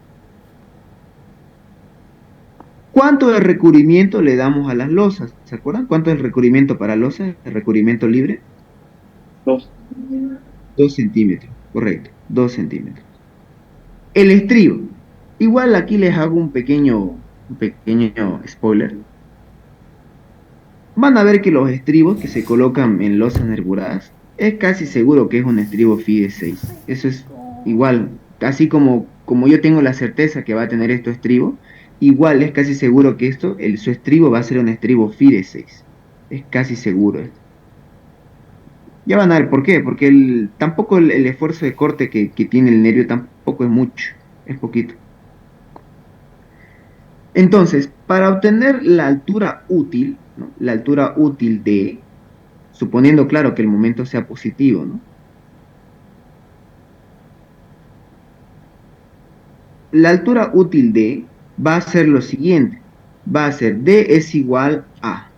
¿Cuánto de recubrimiento le damos a las losas? ¿Se acuerdan? ¿Cuánto es el recubrimiento para losas? El recubrimiento libre. 2. 2 centímetros, correcto, 2 centímetros. El estribo. Igual aquí les hago un pequeño spoiler. Van a ver que los estribos que se colocan en losas nervuradas es casi seguro que es un estribo FIDE 6. Eso es igual, así como yo tengo la certeza que va a tener esto estribo, igual es casi seguro que su estribo va a ser un estribo FIDE 6. Es casi seguro esto. Ya van a ver por qué, porque tampoco el esfuerzo de corte que tiene el nervio tampoco es mucho, es poquito. Entonces, para obtener la altura útil, ¿no? La altura útil de, suponiendo, claro, que el momento sea positivo, ¿no? La altura útil de va a ser lo siguiente, va a ser D es igual a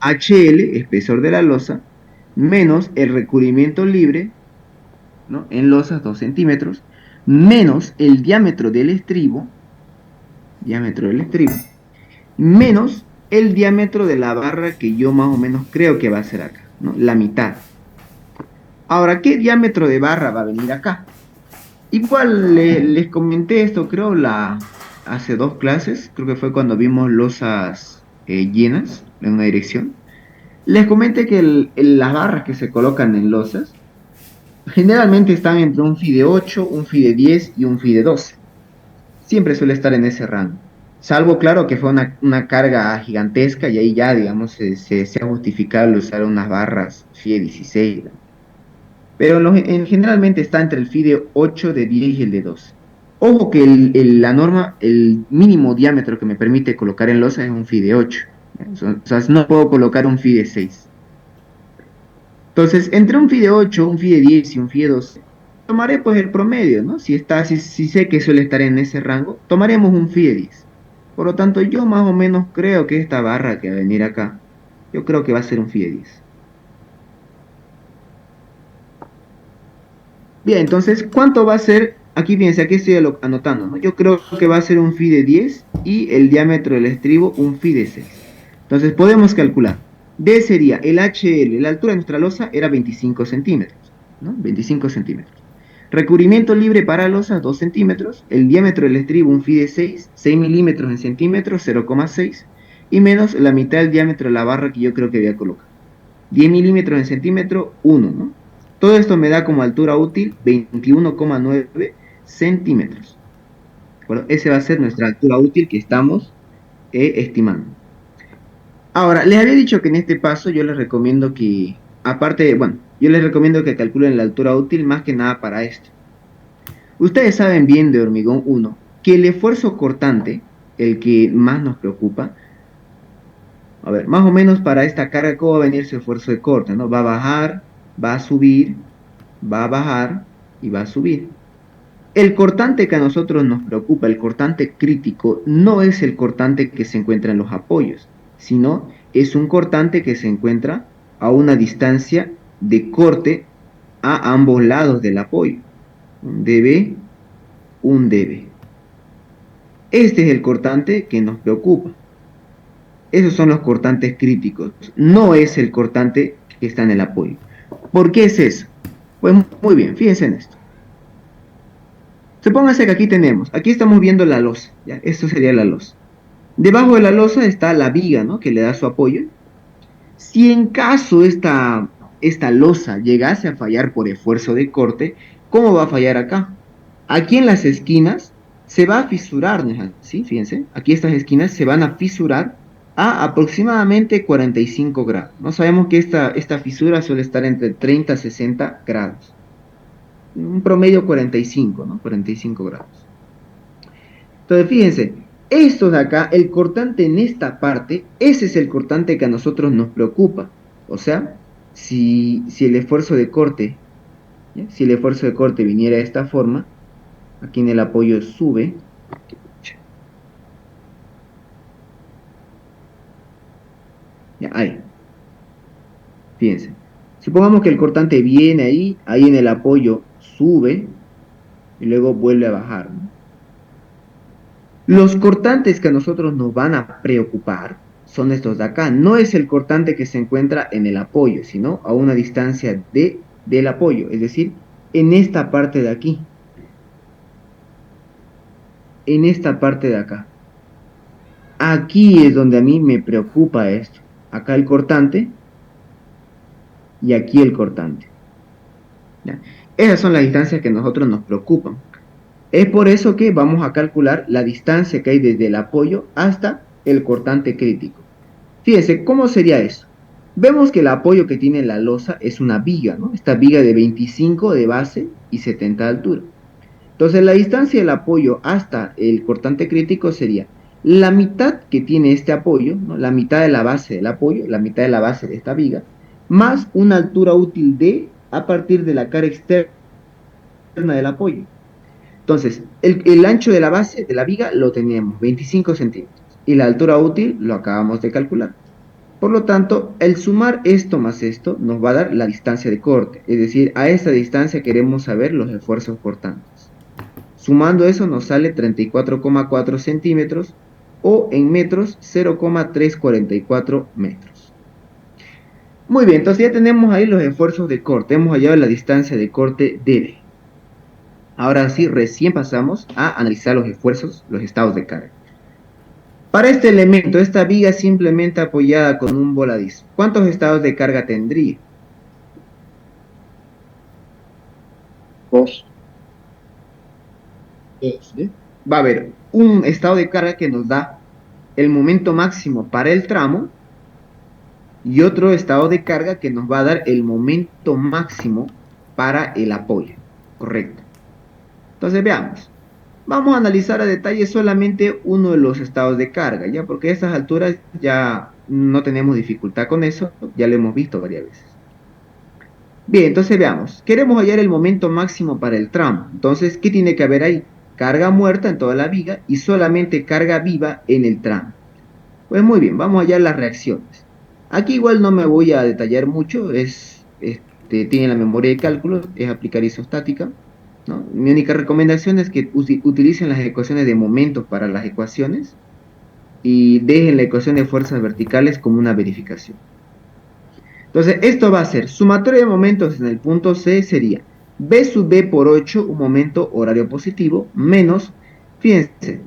HL, espesor de la losa, menos el recubrimiento libre, ¿no? En losas 2 centímetros, menos el diámetro del estribo, menos el diámetro de la barra que yo más o menos creo que va a ser acá, ¿no? La mitad. Ahora, ¿qué diámetro de barra va a venir acá? Igual les comenté esto, creo, hace 2 clases, creo que fue cuando vimos losas llenas en una dirección. Les comenté que las barras que se colocan en losas generalmente están entre un FIDE 8, un FIDE 10 y un FIDE 12. Siempre suele estar en ese rango. Salvo, claro, que fue una carga gigantesca y ahí ya, digamos, sea justificable usar unas barras FIDE 16. Pero generalmente está entre el FIDE 8 de 10 y el de 12. Ojo que la norma, el mínimo diámetro que me permite colocar en losa es un phi de 8. O sea, no puedo colocar un phi de 6. Entonces, entre un phi de 8, un phi de 10 y un phi de 12, tomaré pues el promedio, ¿no? Si sé que suele estar en ese rango, tomaremos un phi de 10. Por lo tanto, yo más o menos creo que esta barra que va a venir acá, yo creo que va a ser un phi de 10. Bien, entonces, ¿cuánto va a ser? Aquí fíjense, aquí estoy anotando, ¿no? Yo creo que va a ser un phi de 10 y el diámetro del estribo un phi de 6. Entonces, podemos calcular. D sería el HL, la altura de nuestra losa era 25 centímetros, ¿no? 25 centímetros. Recubrimiento libre para losa, 2 centímetros. El diámetro del estribo, un phi de 6, 6 milímetros en centímetros, 0,6. Y menos la mitad del diámetro de la barra que yo creo que voy a colocar. 10 milímetros en centímetro, 1, ¿no? Todo esto me da como altura útil 21,9 centímetros. Bueno, esa va a ser nuestra altura útil que estamos estimando. Ahora, les había dicho que en este paso yo les recomiendo que, aparte, bueno, yo les recomiendo que calculen la altura útil más que nada para esto. Ustedes saben bien de hormigón 1 que el esfuerzo cortante, el que más nos preocupa, a ver, más o menos para esta carga, ¿cómo va a venir su esfuerzo de corte? ¿No? Va a bajar, va a subir, va a bajar y va a subir. El cortante que a nosotros nos preocupa, el cortante crítico, no es el cortante que se encuentra en los apoyos, sino es un cortante que se encuentra a una distancia de corte a ambos lados del apoyo. Un dB, un dB. Este es el cortante que nos preocupa. Esos son los cortantes críticos. No es el cortante que está en el apoyo. ¿Por qué es eso? Pues muy bien, fíjense en esto. Supóngase que aquí estamos viendo la losa, ¿ya? Esto sería la losa. Debajo de la losa está la viga, ¿no? Que le da su apoyo. Si en caso esta losa llegase a fallar por esfuerzo de corte, ¿cómo va a fallar acá? Aquí en las esquinas se va a fisurar, ¿no es así? Fíjense, aquí estas esquinas se van a fisurar a aproximadamente 45 grados. No sabemos que esta fisura suele estar entre 30 a 60 grados. Un promedio 45, ¿no? 45 grados. Entonces, fíjense, esto de acá, el cortante en esta parte, ese es el cortante que a nosotros nos preocupa. O sea, si el esfuerzo de corte, ¿ya? Si el esfuerzo de corte viniera de esta forma, aquí en el apoyo sube, ya, ahí, fíjense. Supongamos que el cortante viene ahí en el apoyo sube y luego vuelve a bajar, ¿no? Los cortantes que a nosotros nos van a preocupar son estos de acá. No es el cortante que se encuentra en el apoyo, sino a una distancia del apoyo, es decir, en esta parte de aquí, en esta parte de acá. Aquí es donde a mí me preocupa esto. Acá el cortante y aquí el cortante. ¿Ya? Esas son las distancias que a nosotros nos preocupan. Es por eso que vamos a calcular la distancia que hay desde el apoyo hasta el cortante crítico. Fíjense, ¿cómo sería eso? Vemos que el apoyo que tiene la losa es una viga, ¿no? Esta viga de 25 de base y 70 de altura. Entonces, la distancia del apoyo hasta el cortante crítico sería la mitad que tiene este apoyo, ¿no? La mitad de la base del apoyo, la mitad de la base de esta viga, más una altura útil de a partir de la cara externa del apoyo. Entonces, el ancho de la base de la viga lo tenemos, 25 centímetros, y la altura útil lo acabamos de calcular. Por lo tanto, el sumar esto más esto nos va a dar la distancia de corte, es decir, a esta distancia queremos saber los esfuerzos cortantes. Sumando eso nos sale 34,4 centímetros o en metros 0,344 metros. Muy bien, entonces ya tenemos ahí los esfuerzos de corte, hemos hallado la distancia de corte dB. Ahora sí, recién pasamos a analizar los esfuerzos, los estados de carga. Para este elemento, esta viga simplemente apoyada con un voladizo, ¿cuántos estados de carga tendría? 2. Va a haber un estado de carga que nos da el momento máximo para el tramo y otro estado de carga que nos va a dar el momento máximo para el apoyo. Correcto. Entonces veamos. Vamos a analizar a detalle solamente uno de los estados de carga, ¿ya? Porque a estas alturas ya no tenemos dificultad con eso, ya lo hemos visto varias veces. Bien, entonces veamos. Queremos hallar el momento máximo para el tramo. Entonces, ¿qué tiene que haber ahí? Carga muerta en toda la viga y solamente carga viva en el tramo. Pues muy bien, vamos a hallar las reacciones. Aquí igual no me voy a detallar mucho, tiene la memoria de cálculo, es aplicar isostática, ¿no? Mi única recomendación es que utilicen las ecuaciones de momentos para las ecuaciones y dejen la ecuación de fuerzas verticales como una verificación. Entonces, esto va a ser sumatoria de momentos en el punto C sería B sub B por 8, un momento horario positivo, menos, fíjense,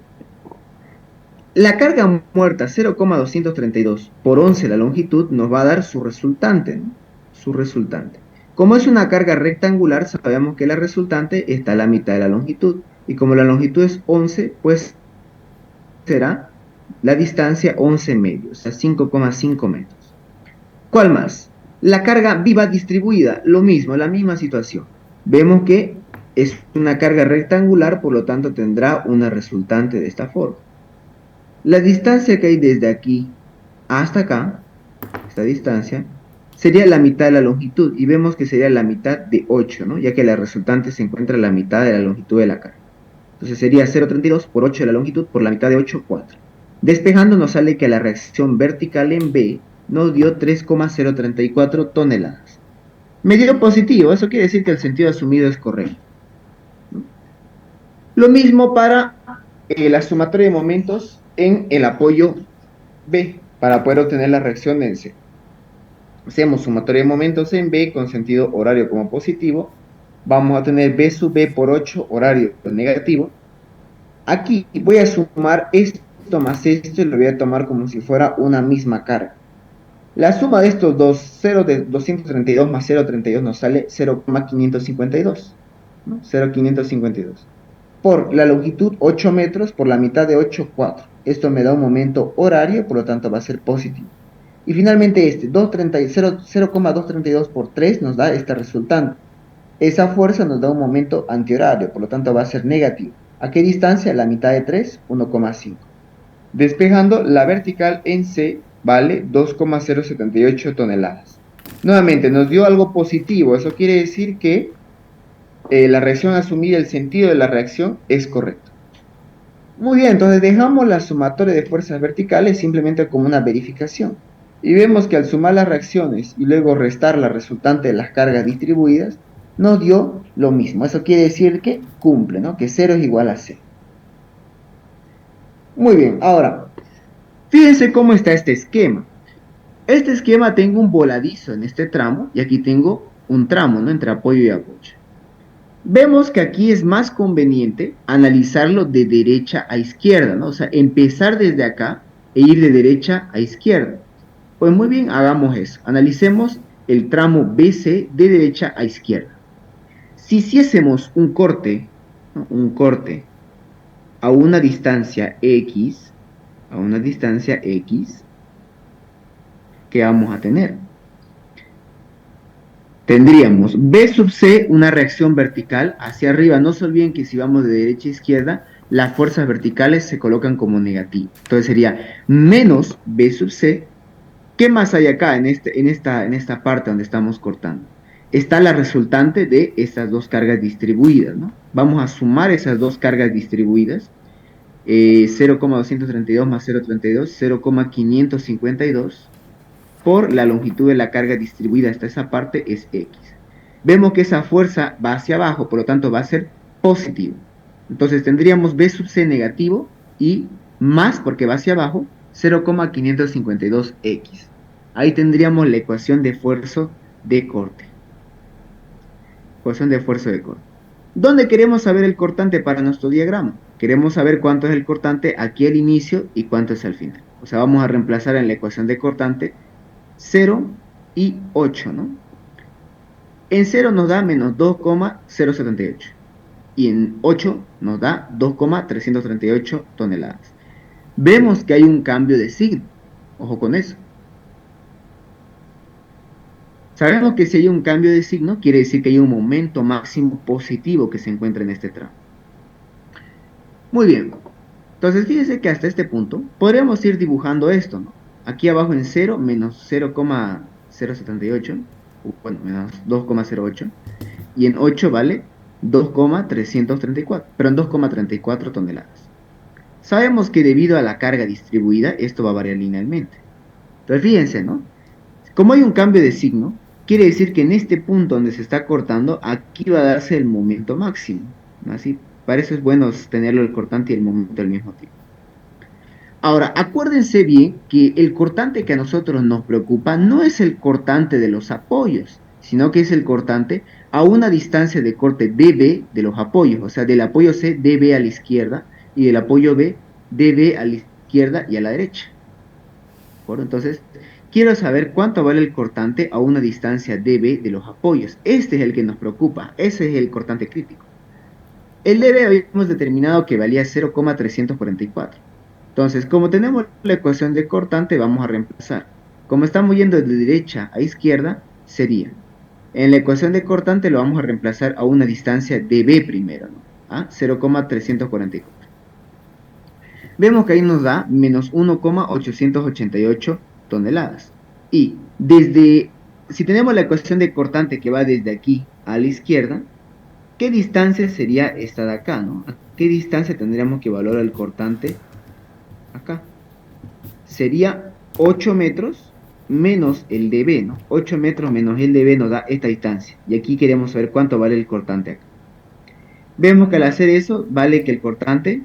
la carga muerta 0,232 por 11 la longitud nos va a dar su resultante, ¿no? Su resultante. Como es una carga rectangular, sabemos que la resultante está a la mitad de la longitud. Y como la longitud es 11, pues será la distancia 11 medios, o sea, 5,5 metros. ¿Cuál más? La carga viva distribuida, lo mismo, la misma situación. Vemos que es una carga rectangular, por lo tanto tendrá una resultante de esta forma. La distancia que hay desde aquí hasta acá, esta distancia, sería la mitad de la longitud, y vemos que sería la mitad de 8, ¿no? Ya que la resultante se encuentra a la mitad de la longitud de la carga. Entonces sería 0,32 por 8 de la longitud por la mitad de 8, 4. Despejando nos sale que la reacción vertical en B nos dio 3,034 toneladas. Me dio positivo, eso quiere decir que el sentido asumido es correcto, ¿no? Lo mismo para la sumatoria de momentos en el apoyo B, para poder obtener la reacción en C. Hacemos sumatoria de momentos en B con sentido horario como positivo. Vamos a tener B sub B por 8 horario negativo. Aquí voy a sumar esto más esto y lo voy a tomar como si fuera una misma carga. La suma de estos dos, 0 de 232 más 0,32 nos sale 0,552, ¿no? 0,552. Por la longitud 8 metros, por la mitad de 8, 4. Esto me da un momento horario, por lo tanto va a ser positivo. Y finalmente 0,232 por 3 nos da esta resultante. Esa fuerza nos da un momento antihorario, por lo tanto va a ser negativo. ¿A qué distancia? La mitad de 3, 1,5. Despejando, la vertical en C vale 2,078 toneladas. Nuevamente, nos dio algo positivo. Eso quiere decir que la reacción asumida, el sentido de la reacción es correcto. Muy bien, entonces dejamos la sumatoria de fuerzas verticales simplemente como una verificación. Y vemos que al sumar las reacciones y luego restar la resultante de las cargas distribuidas, nos dio lo mismo. Eso quiere decir que cumple, ¿no? Que 0 es igual a 0. Muy bien, ahora, fíjense cómo está este esquema. Este esquema tengo un voladizo en este tramo y aquí tengo un tramo, ¿no? Entre apoyo y apoyo. Vemos que aquí es más conveniente analizarlo de derecha a izquierda, ¿no? O sea, empezar desde acá e ir de derecha a izquierda. Pues muy bien, hagamos eso. Analicemos el tramo BC de derecha a izquierda. Si hiciésemos un corte, ¿no? Un corte a una distancia X, ¿qué vamos a tener? Tendríamos B sub C, una reacción vertical hacia arriba. No se olviden que si vamos de derecha a izquierda, las fuerzas verticales se colocan como negativo. Entonces sería menos B sub C. ¿Qué más hay acá en esta parte donde estamos cortando? Está la resultante de estas dos cargas distribuidas, ¿no? Vamos a sumar esas dos cargas distribuidas. 0,232 más 0,32, 0,552 por la longitud de la carga distribuida hasta esa parte es X. Vemos que esa fuerza va hacia abajo, por lo tanto va a ser positivo. Entonces tendríamos B sub C negativo y más, porque va hacia abajo, 0,552X. Ahí tendríamos la ecuación de esfuerzo de corte. Ecuación de esfuerzo de corte. ¿Dónde queremos saber el cortante para nuestro diagrama? Queremos saber cuánto es el cortante aquí al inicio y cuánto es al final. O sea, vamos a reemplazar en la ecuación de cortante 0 y 8, ¿no? En 0 nos da menos 2,078 y en 8 nos da 2,338 toneladas. Vemos que hay un cambio de signo. Ojo con eso. Sabemos que si hay un cambio de signo, quiere decir que hay un momento máximo positivo que se encuentra en este tramo. Muy bien. Entonces, fíjense que hasta este punto podríamos ir dibujando esto, ¿no? Aquí abajo en cero menos 0,078, bueno, menos 2,08, y en 8 vale 2,334, pero en 2,34 toneladas. Sabemos que debido a la carga distribuida, esto va a variar linealmente. Entonces, fíjense, ¿no? Como hay un cambio de signo, quiere decir que en este punto donde se está cortando, aquí va a darse el momento máximo, ¿no? Así, para eso es bueno tenerlo el cortante y el momento al mismo tiempo. Ahora, acuérdense bien que el cortante que a nosotros nos preocupa no es el cortante de los apoyos, sino que es el cortante a una distancia de corte DB de los apoyos, o sea, del apoyo C DB a la izquierda y del apoyo B DB a la izquierda y a la derecha. ¿De entonces, quiero saber cuánto vale el cortante a una distancia DB de los apoyos. Este es el que nos preocupa, ese es el cortante crítico. El DB habíamos determinado que valía 0,344. Entonces, como tenemos la ecuación de cortante, vamos a reemplazar. Como estamos yendo de derecha a izquierda, sería. En la ecuación de cortante lo vamos a reemplazar a una distancia de B primero, ¿no? ¿Ah? 0,344. Vemos que ahí nos da menos 1,888 toneladas. Y si tenemos la ecuación de cortante que va desde aquí a la izquierda, ¿qué distancia sería esta de acá, no? ¿A qué distancia tendríamos que evaluar el cortante acá? Sería 8 metros menos el dB, ¿no? 8 metros menos el dB nos da esta distancia. Y aquí queremos saber cuánto vale el cortante acá. Vemos que al hacer eso, vale que el cortante,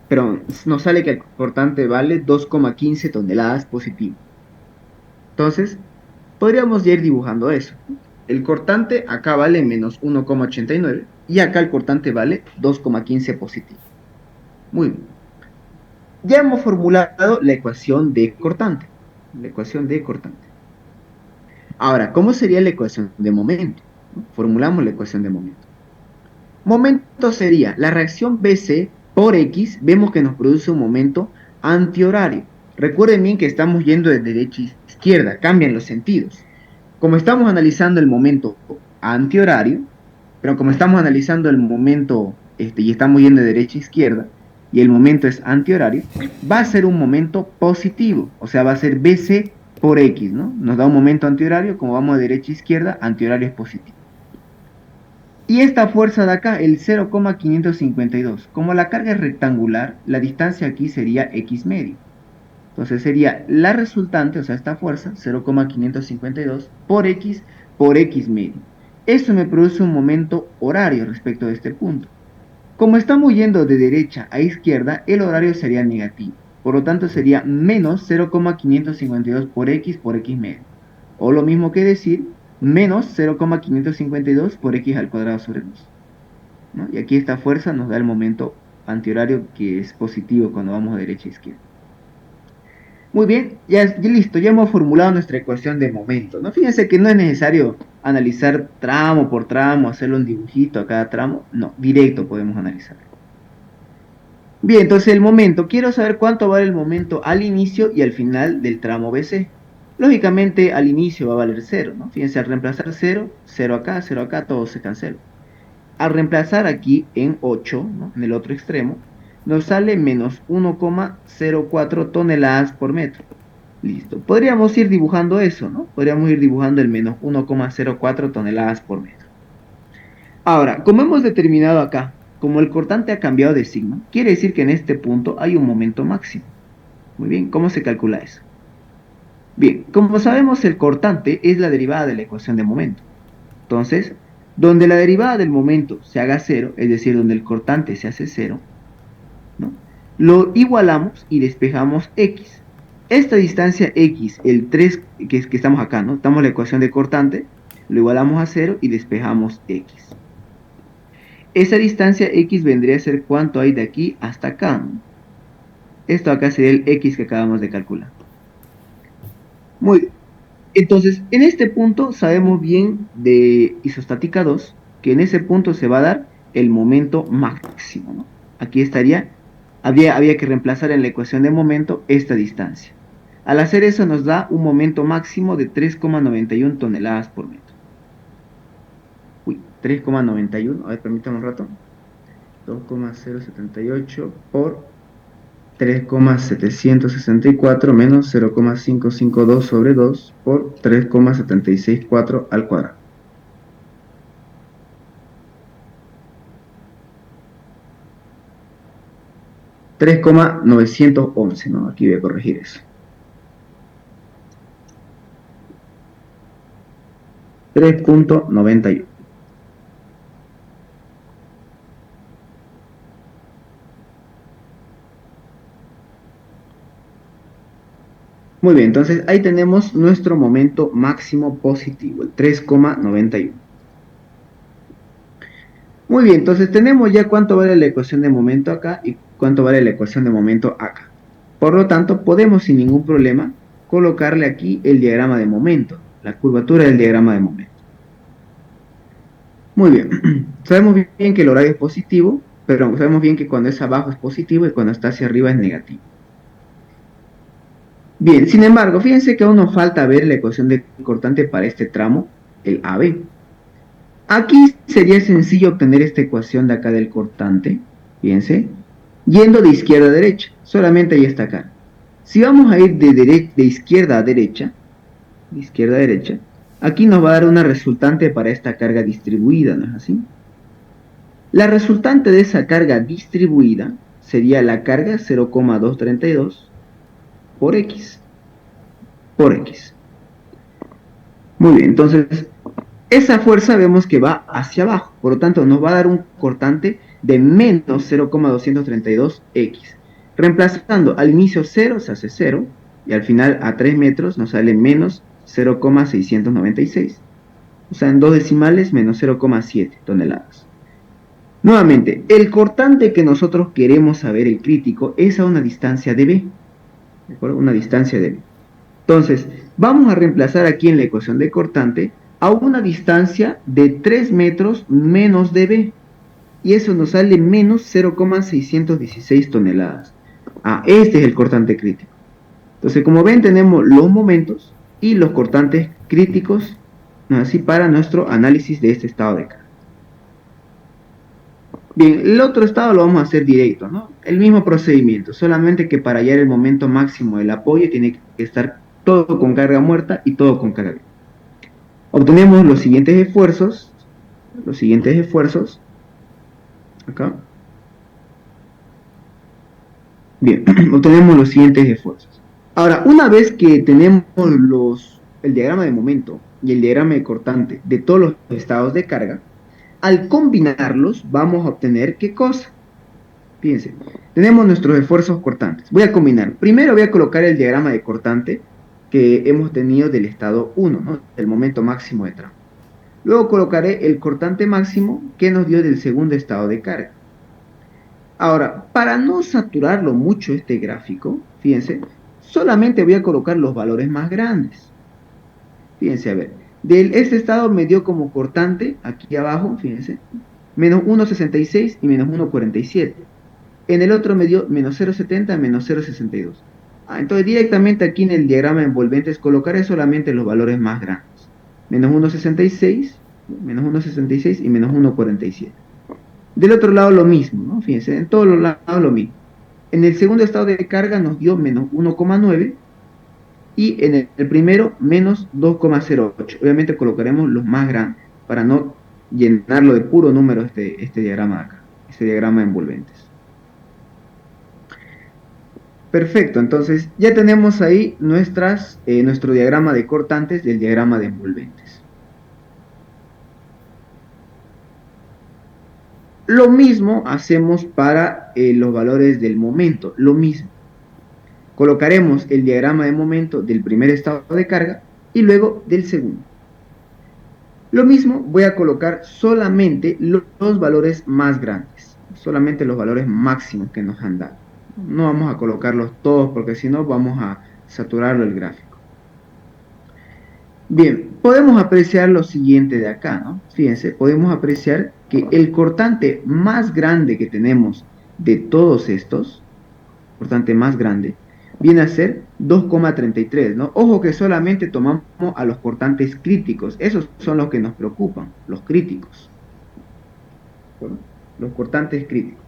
pero nos sale que el cortante vale 2,15 toneladas positivo. Entonces, podríamos ir dibujando eso. El cortante acá vale menos 1,89 y acá el cortante vale 2,15 positivo. Muy bien. Ya hemos formulado la ecuación de cortante. La ecuación de cortante. Ahora, ¿cómo sería la ecuación de momento? Formulamos la ecuación de momento. Momento sería la reacción BC por X, vemos que nos produce un momento antihorario. Recuerden bien que estamos yendo de derecha a izquierda, cambian los sentidos. Como estamos analizando el momento antihorario, pero como estamos analizando el momento y estamos yendo de derecha a izquierda, y el momento es antihorario, va a ser un momento positivo, o sea, va a ser BC por X, ¿no? Nos da un momento antihorario, como vamos de derecha a izquierda, antihorario es positivo. Y esta fuerza de acá, el 0,552. Como la carga es rectangular, la distancia aquí sería X medio. Entonces sería la resultante, o sea, esta fuerza, 0,552 por X medio. Eso me produce un momento horario respecto de este punto. Como estamos yendo de derecha a izquierda, el horario sería negativo. Por lo tanto, sería menos 0,552 por X medio. O lo mismo que decir, menos 0,552 por X al cuadrado sobre 2. ¿No? Y aquí esta fuerza nos da el momento antihorario que es positivo cuando vamos de derecha a izquierda. Muy bien, ya listo, ya hemos formulado nuestra ecuación de momento, ¿no? Fíjense que no es necesario analizar tramo por tramo, hacerle un dibujito a cada tramo, no, directo podemos analizarlo. Bien, entonces el momento, quiero saber cuánto vale el momento al inicio y al final del tramo BC. Lógicamente al inicio va a valer 0, ¿no? Fíjense, al reemplazar 0, 0 acá, todo se cancela. Al reemplazar aquí en 8, ¿no? En el otro extremo, nos sale menos 1,04 toneladas por metro. Listo. Podríamos ir dibujando eso, ¿no? Podríamos ir dibujando el menos 1,04 toneladas por metro. Ahora, como hemos determinado acá, como el cortante ha cambiado de signo, quiere decir que en este punto hay un momento máximo. Muy bien, ¿cómo se calcula eso? Bien, como sabemos, el cortante es la derivada de la ecuación de momento. Entonces, donde la derivada del momento se haga 0, es decir, donde el cortante se hace 0, ¿no? Lo igualamos y despejamos x. Esta distancia x, el 3 que estamos acá, ¿no? Estamos en la ecuación de cortante, lo igualamos a 0 y despejamos x. Esa distancia x vendría a ser cuánto hay de aquí hasta acá, ¿no? Esto acá sería el x que acabamos de calcular. Muy bien. Entonces, en este punto sabemos bien de isostática 2 que en ese punto se va a dar el momento máximo, ¿no? Aquí estaría, había que reemplazar en la ecuación de momento esta distancia. Al hacer eso nos da un momento máximo de 3,91 toneladas por metro. Uy, 3,91, a ver, permítame un rato. 2,078 por 3,764 menos 0,552 sobre 2 por 3,764 al cuadrado. 3,911, ¿no? Aquí voy a corregir eso. 3,91. Muy bien, entonces ahí tenemos nuestro momento máximo positivo, el 3,91. Muy bien, entonces tenemos ya cuánto vale la ecuación de momento acá y cuánto vale la ecuación de momento acá. Por lo tanto, podemos sin ningún problema colocarle aquí el diagrama de momento, la curvatura del diagrama de momento. Muy bien, sabemos bien que el horario es positivo, pero sabemos bien que cuando es abajo es positivo y cuando está hacia arriba es negativo. Bien, sin embargo, fíjense que aún nos falta ver la ecuación de cortante para este tramo, el AB. Aquí sería sencillo obtener esta ecuación de acá del cortante, fíjense, yendo de izquierda a derecha, solamente ahí está acá. Si vamos a ir de izquierda a derecha, aquí nos va a dar una resultante para esta carga distribuida, ¿no es así? La resultante de esa carga distribuida sería la carga 0,232 por X. Muy bien, entonces esa fuerza vemos que va hacia abajo, por lo tanto nos va a dar un cortante de menos 0,232X. Reemplazando al inicio 0 se hace 0 y al final a 3 metros nos sale menos 0,696. O sea, en dos decimales menos 0,7 toneladas. Nuevamente, el cortante que nosotros queremos saber, el crítico, es a una distancia de B. ¿De acuerdo? Una distancia de B. Entonces, vamos a reemplazar aquí en la ecuación de cortante a una distancia de 3 metros menos de B. Y eso nos sale menos 0,616 toneladas. Ah, este es el cortante crítico. Entonces, como ven, tenemos los momentos y los cortantes críticos, ¿no? Así para nuestro análisis de este estado de carga. Bien, el otro estado lo vamos a hacer directo, ¿no? El mismo procedimiento, solamente que para hallar el momento máximo del apoyo tiene que estar todo con carga muerta y todo con carga viva. Obtenemos los siguientes esfuerzos, acá. Bien, obtenemos los siguientes esfuerzos. Ahora, una vez que tenemos el diagrama de momento y el diagrama de cortante de todos los estados de carga, al combinarlos vamos a obtener ¿qué cosa? Fíjense, tenemos nuestros esfuerzos cortantes. Voy a combinar. Primero voy a colocar el diagrama de cortante que hemos tenido del estado 1, ¿no? Del momento máximo de tramo. Luego colocaré el cortante máximo que nos dio del segundo estado de carga. Ahora, para no saturarlo mucho este gráfico, fíjense, solamente voy a colocar los valores más grandes. Fíjense, a ver, este estado me dio como cortante, aquí abajo, fíjense, menos 1,66 y menos 1,47. En el otro me dio menos 0,70, menos 0,62. Entonces directamente aquí en el diagrama de envolventes colocaré solamente los valores más grandes. Menos 1,66, menos 1,66 y menos 1,47. Del otro lado lo mismo, ¿no? Fíjense, en todos los lados lo mismo. En el segundo estado de carga nos dio menos 1,9 y en el primero menos 2,08. Obviamente colocaremos los más grandes para no llenarlo de puro número este diagrama de acá, este diagrama de envolventes. Perfecto, entonces ya tenemos ahí nuestro diagrama de cortantes del diagrama de envolventes. Lo mismo hacemos para los valores del momento, lo mismo. Colocaremos el diagrama de momento del primer estado de carga y luego del segundo. Lo mismo voy a colocar solamente los valores más grandes, solamente los valores máximos que nos han dado. No vamos a colocarlos todos porque si no vamos a saturarlo el gráfico. Bien, podemos apreciar lo siguiente de acá, ¿no? Fíjense, podemos apreciar que el cortante más grande que tenemos de todos estos, cortante más grande, viene a ser 2,33, ¿no? Ojo que solamente tomamos a los cortantes críticos, esos son los que nos preocupan, los críticos. ¿Bueno? los cortantes críticos.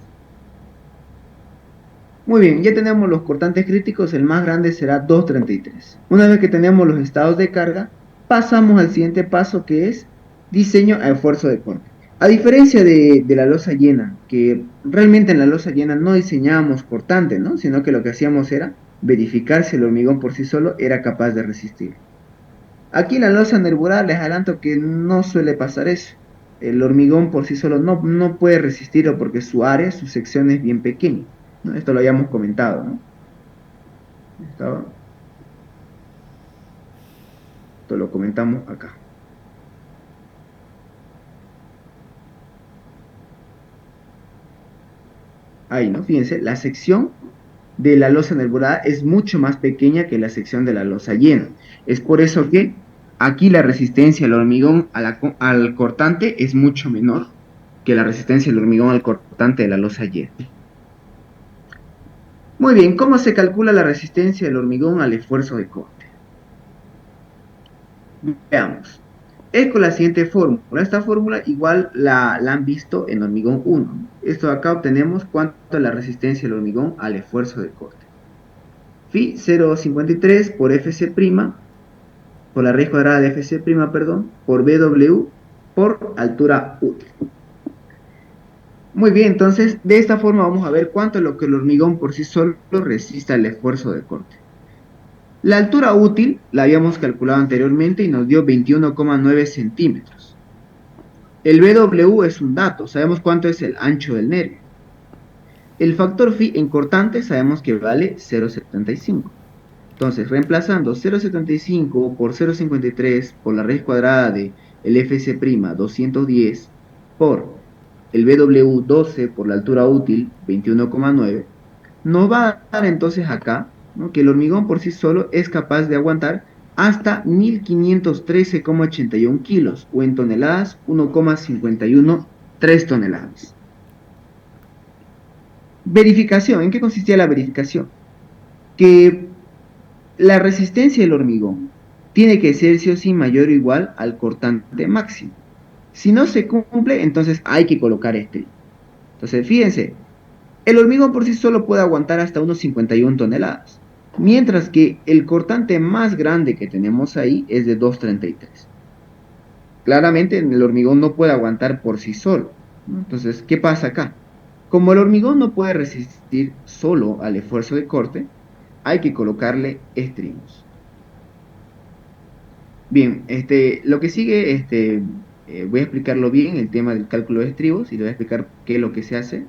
Muy bien, ya tenemos los cortantes críticos, el más grande será 233. Una vez que tenemos los estados de carga, pasamos al siguiente paso que es diseño a esfuerzo de corte. A diferencia de la losa llena, que realmente en la losa llena no diseñábamos cortante, ¿no? Sino que lo que hacíamos era verificar si el hormigón por sí solo era capaz de resistir. Aquí en la losa nervular les adelanto que no suele pasar eso. El hormigón por sí solo no puede resistirlo porque su área, su sección es bien pequeña, ¿no? Esto lo habíamos comentado, ¿no? Esto lo comentamos acá. Ahí, ¿no? Fíjense, la sección de la losa nervurada es mucho más pequeña que la sección de la losa llena. Es por eso que aquí la resistencia del hormigón al cortante es mucho menor que la resistencia del hormigón al cortante de la losa llena. Muy bien, ¿cómo se calcula la resistencia del hormigón al esfuerzo de corte? Veamos. Es con la siguiente fórmula. Esta fórmula igual la han visto en hormigón 1. Esto de acá obtenemos cuánto es la resistencia del hormigón al esfuerzo de corte. Phi 0,53 por Fc', por la raíz cuadrada de Fc', perdón, por BW por altura útil. Muy bien, entonces de esta forma vamos a ver cuánto es lo que el hormigón por sí solo resiste al esfuerzo de corte. La altura útil la habíamos calculado anteriormente y nos dio 21,9 centímetros. El BW es un dato, sabemos cuánto es el ancho del nervio. El factor phi en cortante sabemos que vale 0,75. Entonces, reemplazando 0,75 por 0,53 por la raíz cuadrada de el Fc' 210 por el BW 12 por la altura útil 21,9, nos va a dar entonces acá, ¿no?, que el hormigón por sí solo es capaz de aguantar hasta 1513,81 kilos o en toneladas 1,51 3 toneladas. Verificación. ¿En qué consistía la verificación? Que la resistencia del hormigón tiene que ser sí o sí mayor o igual al cortante máximo. Si no se cumple, entonces hay que colocar este. Entonces, fíjense, el hormigón por sí solo puede aguantar hasta unos 51 toneladas, mientras que el cortante más grande que tenemos ahí es de 233. Claramente el hormigón no puede aguantar por sí solo, ¿no? Entonces, ¿qué pasa acá? Como el hormigón no puede resistir solo al esfuerzo de corte, hay que colocarle estribos. Bien, lo que sigue, voy a explicarlo bien, el tema del cálculo de estribos, y le voy a explicar qué es lo que se hace.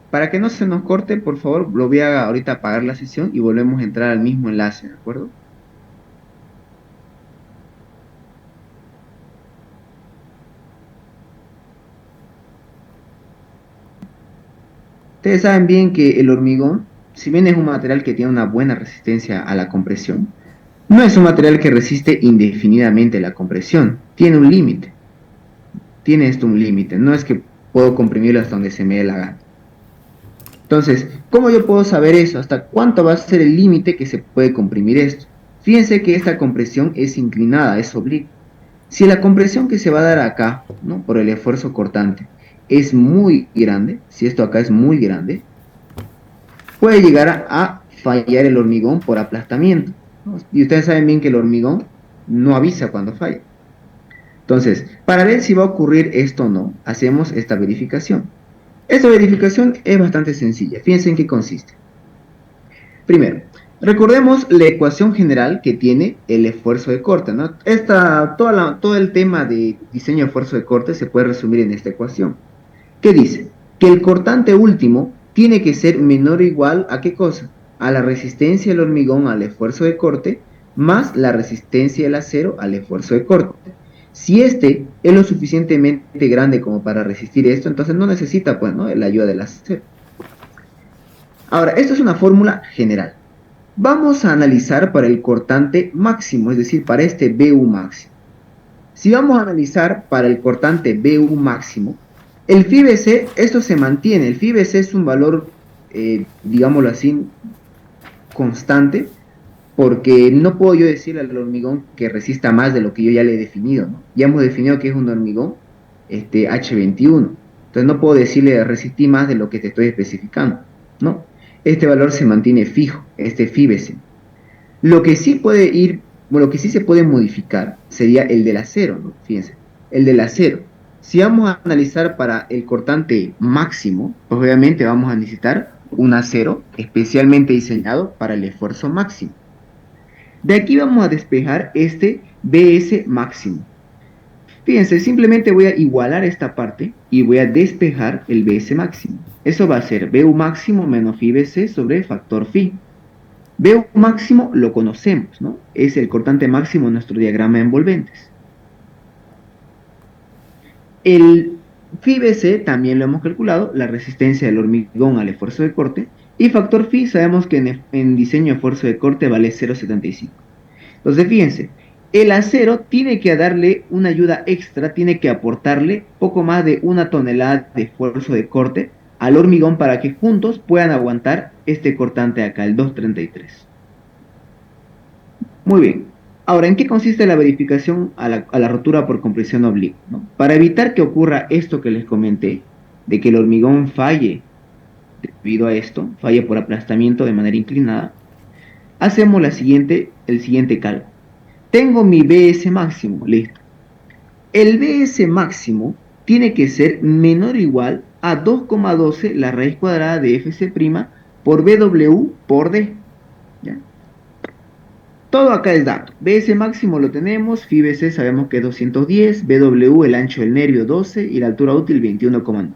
Para que no se nos corte, por favor, lo voy a ahorita apagar la sesión y volvemos a entrar al mismo enlace, ¿de acuerdo? Ustedes saben bien que el hormigón, si bien es un material que tiene una buena resistencia a la compresión, no es un material que resiste indefinidamente la compresión, tiene un límite. Tiene esto un límite, no es que puedo comprimirlo hasta donde se me dé la gana. Entonces, ¿cómo yo puedo saber eso? ¿Hasta cuánto va a ser el límite que se puede comprimir esto? Fíjense que esta compresión es inclinada, es oblicua. Si la compresión que se va a dar acá, ¿no?, por el esfuerzo cortante, es muy grande, si esto acá es muy grande, puede llegar a fallar el hormigón por aplastamiento, ¿no? Y ustedes saben bien que el hormigón no avisa cuando falla. Entonces, para ver si va a ocurrir esto o no, hacemos esta verificación. Esta verificación es bastante sencilla. Fíjense en qué consiste. Primero, recordemos la ecuación general que tiene el esfuerzo de corte, ¿no? Todo el tema de diseño de esfuerzo de corte se puede resumir en esta ecuación. ¿Qué dice? Que el cortante último tiene que ser menor o igual ¿a qué cosa? A la resistencia del hormigón al esfuerzo de corte más la resistencia del acero al esfuerzo de corte. Si este es lo suficientemente grande como para resistir esto, entonces no necesita, pues, ¿no?, la ayuda del acero. Ahora, esto es una fórmula general. Vamos a analizar para el cortante máximo, es decir, para este BU máximo. Si vamos a analizar para el cortante BU máximo, el phi-BC, esto se mantiene. El phi-BC es un valor, digámoslo así, constante, porque no puedo yo decirle al hormigón que resista más de lo que yo ya le he definido, ¿no? Ya hemos definido que es un hormigón H21. Entonces no puedo decirle resistí más de lo que te estoy especificando, ¿no? Este valor se mantiene fijo, este fíbese. Lo que sí puede ir, bueno, lo que sí se puede modificar sería el del acero, ¿no? Fíjense, el del acero. Si vamos a analizar para el cortante máximo, pues obviamente vamos a necesitar un acero especialmente diseñado para el esfuerzo máximo. De aquí vamos a despejar este BS máximo. Fíjense, simplemente voy a igualar esta parte y voy a despejar el BS máximo. Eso va a ser BU máximo menos phi BC sobre factor phi. BU máximo lo conocemos, ¿no? Es el cortante máximo en nuestro diagrama de envolventes. El phi BC también lo hemos calculado, la resistencia del hormigón al esfuerzo de corte, y factor phi sabemos que en diseño de esfuerzo de corte vale 0,75. Entonces, fíjense, el acero tiene que darle una ayuda extra, tiene que aportarle poco más de 1 tonelada de esfuerzo de corte al hormigón para que juntos puedan aguantar este cortante acá, el 233. Muy bien. Ahora, ¿en qué consiste la verificación a la rotura por compresión oblicua, ¿no? Para evitar que ocurra esto que les comenté, de que el hormigón falle debido a esto, falle por aplastamiento de manera inclinada, hacemos el siguiente cálculo. Tengo mi BS máximo, listo. El BS máximo tiene que ser menor o igual a 2,12 la raíz cuadrada de FC' por BW por D. ¿Ya? Todo acá es dato. BS máximo lo tenemos, phi BC sabemos que es 210, BW el ancho del nervio 12 y la altura útil 21,9.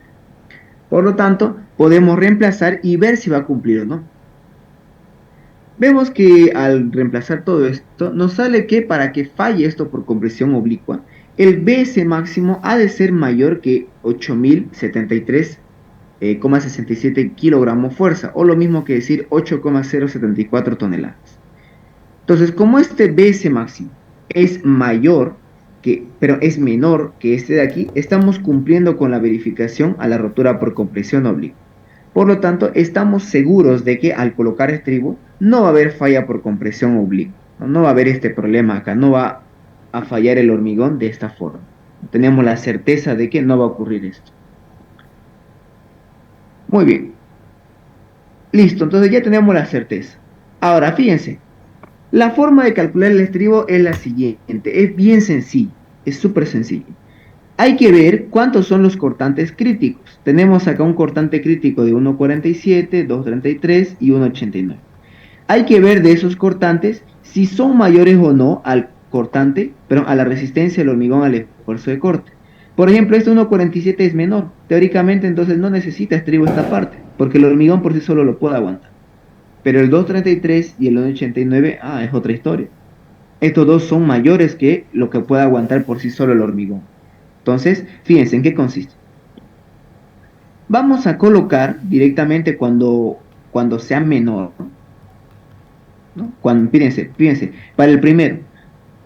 Por lo tanto, podemos reemplazar y ver si va a cumplir o no. Vemos que al reemplazar todo esto, nos sale que para que falle esto por compresión oblicua, el BS máximo ha de ser mayor que 8073,67 kilogramos fuerza, o lo mismo que decir 8,074 toneladas. Entonces, como este BS máximo es mayor pero es menor que este de aquí, estamos cumpliendo con la verificación a la rotura por compresión oblicua. Por lo tanto, estamos seguros de que al colocar estribo no va a haber falla por compresión oblicua. No va a haber este problema acá, no va a fallar el hormigón de esta forma. Tenemos la certeza de que no va a ocurrir esto. Muy bien. Listo, entonces ya tenemos la certeza. Ahora, fíjense, la forma de calcular el estribo es la siguiente. Es bien sencilla, es súper sencilla. Hay que ver cuántos son los cortantes críticos. Tenemos acá un cortante crítico de 1,47, 2,33 y 1,89. Hay que ver de esos cortantes si son mayores o no al cortante, pero a la resistencia del hormigón al esfuerzo de corte. Por ejemplo, este 1,47 es menor. Teóricamente, entonces no necesita estribo esta parte, porque el hormigón por sí solo lo puede aguantar. Pero el 2,33 y el 1,89, es otra historia. Estos dos son mayores que lo que puede aguantar por sí solo el hormigón. Entonces, fíjense en qué consiste. Vamos a colocar directamente cuando sea menor, ¿no? Fíjense, para el primero,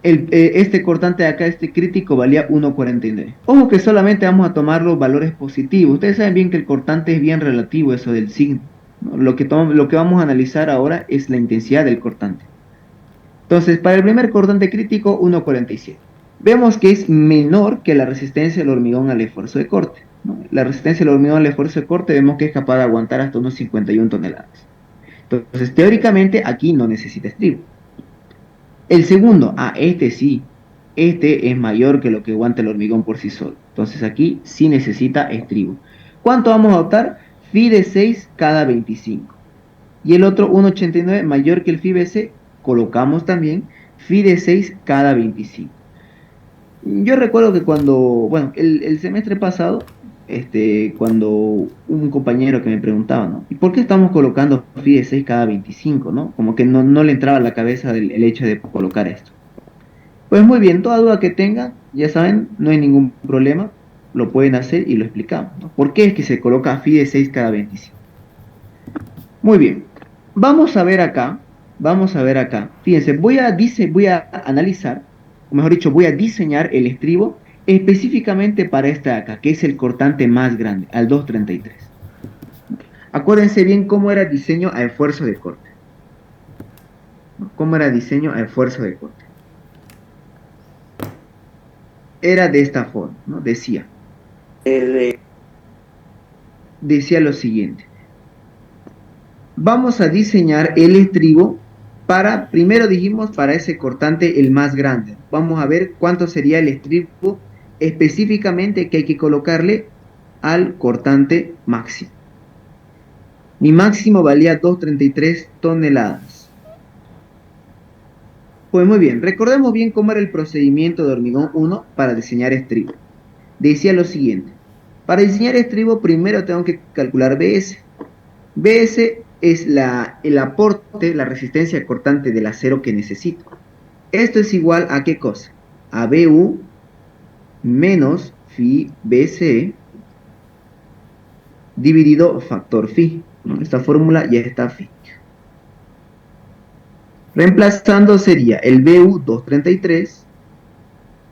este cortante de acá, este crítico, valía 1,49. Ojo que solamente vamos a tomar los valores positivos. Ustedes saben bien que el cortante es bien relativo, eso del signo, ¿no? Lo que vamos a analizar ahora es la intensidad del cortante. Entonces, para el primer cortante crítico, 1,47. Vemos que es menor que la resistencia del hormigón al esfuerzo de corte, ¿no? La resistencia del hormigón al esfuerzo de corte vemos que es capaz de aguantar hasta unos 51 toneladas. Entonces, teóricamente, aquí no necesita estribo. El segundo, este sí, este es mayor que lo que aguanta el hormigón por sí solo. Entonces, aquí sí necesita estribo. ¿Cuánto vamos a optar? Phi de 6 cada 25. Y el otro 1,89 mayor que el phi BC, colocamos también phi de 6 cada 25. Yo recuerdo que bueno, el semestre pasado, cuando un compañero que me preguntaba, ¿no? ¿Y por qué estamos colocando phi de 6 cada 25, ¿no? Como que no le entraba a la cabeza el hecho de colocar esto. Pues muy bien, toda duda que tengan, ya saben, no hay ningún problema, lo pueden hacer y lo explicamos, ¿no? ¿Por qué es que se coloca phi de 6 cada 25? Muy bien, vamos a ver acá, fíjense, voy a analizar, o mejor dicho, voy a diseñar el estribo específicamente para esta de acá, que es el cortante más grande, al 233. Acuérdense bien cómo era diseño a esfuerzo de corte. ¿Cómo era diseño a esfuerzo de corte? Era de esta forma, ¿no? Decía. decía lo siguiente. Vamos a diseñar el estribo para, primero dijimos, para ese cortante el más grande. Vamos a ver cuánto sería el estribo específicamente que hay que colocarle al cortante máximo. Mi máximo valía 233 toneladas. Pues muy bien, recordemos bien cómo era el procedimiento de hormigón 1 para diseñar estribo. Decía lo siguiente. Para diseñar estribo primero tengo que calcular BS. BS es el aporte, la resistencia cortante del acero que necesito. Esto es igual a ¿qué cosa? A BU menos phi BC dividido factor phi. Esta fórmula ya está phi. Reemplazando sería el BU 233.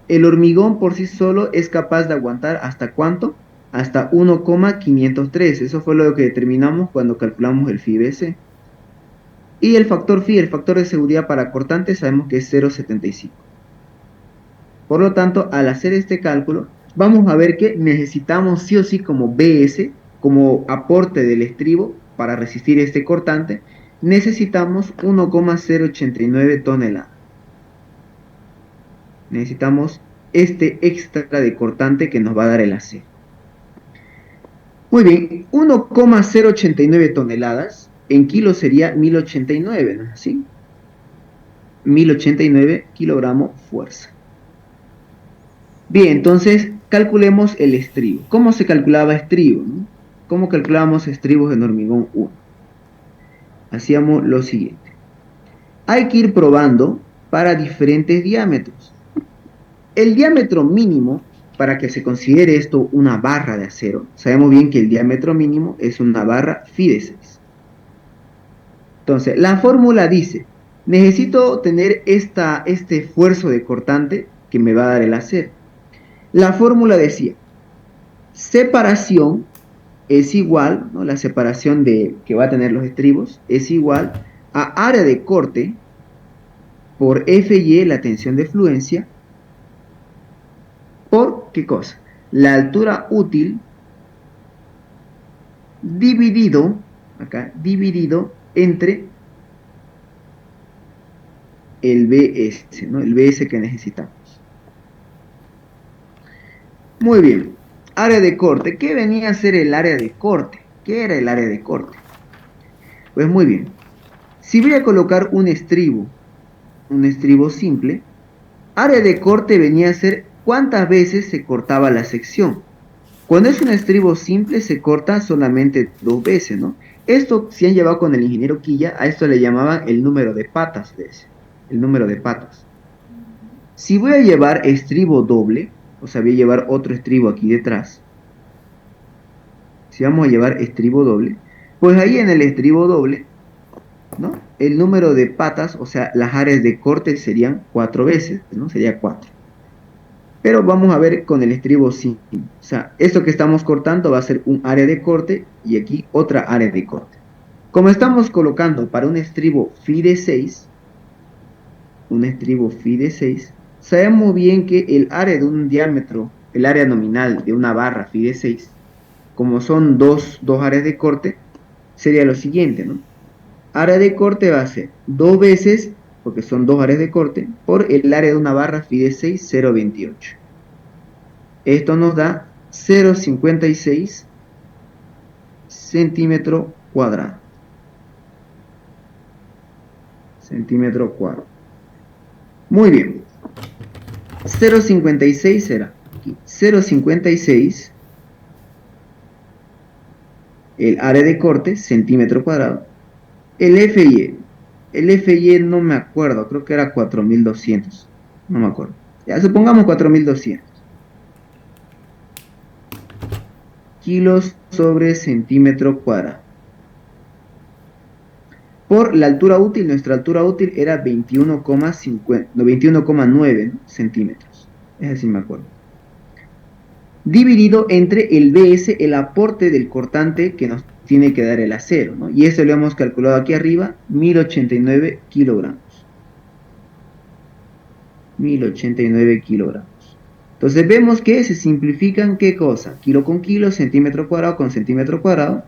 El hormigón por sí solo es capaz de aguantar ¿hasta cuánto? Hasta 1,503. Eso fue lo que determinamos cuando calculamos el phi BC. Y el factor phi, el factor de seguridad para cortantes, sabemos que es 0,75. Por lo tanto, al hacer este cálculo, vamos a ver que necesitamos sí o sí como BS, como aporte del estribo para resistir este cortante, necesitamos 1,089 toneladas. Necesitamos este extra de cortante que nos va a dar el acero. Muy bien, 1,089 toneladas en kilos sería 1089, ¿no es así? 1089 kilogramos fuerza. Bien, entonces calculemos el estribo. ¿Cómo se calculaba estribo? ¿No? ¿Cómo calculábamos estribos en hormigón 1? Hacíamos lo siguiente. Hay que ir probando para diferentes diámetros. El diámetro mínimo, para que se considere esto una barra de acero, sabemos bien que el diámetro mínimo es una barra phi de 6. Entonces, la fórmula dice, necesito tener este esfuerzo de cortante que me va a dar el acero. La fórmula decía, separación es igual, ¿no? La separación que va a tener los estribos es igual a área de corte por Fy, la tensión de fluencia, por, ¿qué cosa? La altura útil dividido, acá, dividido entre el BS, ¿no? El BS que necesitamos. Muy bien. Área de corte. ¿Qué venía a ser el área de corte? ¿Qué era el área de corte? Pues muy bien. Si voy a colocar un estribo simple, área de corte venía a ser cuántas veces se cortaba la sección. Cuando es un estribo simple se corta solamente 2 veces, ¿no? Esto, si han llevado con el ingeniero Quilla, a esto le llamaban el número de patas de ese, el número de patas. Si voy a llevar estribo doble, o sea, voy a llevar otro estribo aquí detrás, si vamos a llevar estribo doble, pues ahí en el estribo doble, ¿no? El número de patas, o sea, las áreas de corte serían 4 veces, ¿no? Sería 4. Pero vamos a ver con el estribo simple. O sea, esto que estamos cortando va a ser un área de corte y aquí otra área de corte. Como estamos colocando para un estribo phi de 6, sabemos bien que el área de un diámetro, el área nominal de una barra phi de 6, como son dos áreas de corte, sería lo siguiente, ¿no? Área de corte va a ser 2 veces, porque son 2 áreas de corte, por el área de una barra phi de 6, 0,28. Esto nos da 0,56 centímetro cuadrado. Muy bien. 0,56 será aquí. 0,56 el área de corte, centímetro cuadrado. El FY no me acuerdo, creo que era 4200. No me acuerdo. Ya, supongamos 4200. Kilos sobre centímetro cuadrado. Por la altura útil, nuestra altura útil era 21,9 centímetros. Es así me acuerdo. Dividido entre el BS, el aporte del cortante que nos tiene que dar el acero, ¿no? Y eso lo hemos calculado aquí arriba, 1089 kilogramos. 1089 kilogramos. Entonces vemos que se simplifican ¿qué cosa? Kilo con kilo, centímetro cuadrado con centímetro cuadrado,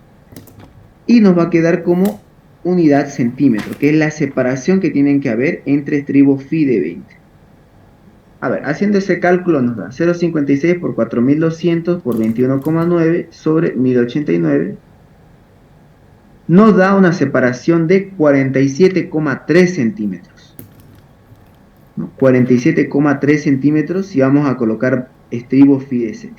y nos va a quedar como unidad centímetro, que es la separación que tienen que haber entre estribo phi de 20. A ver, haciendo ese cálculo nos da 0,56 por 4.200 por 21,9 sobre 1.089. Nos da una separación de 47,3 centímetros. ¿No? 47,3 centímetros si vamos a colocar estribo phi de 6.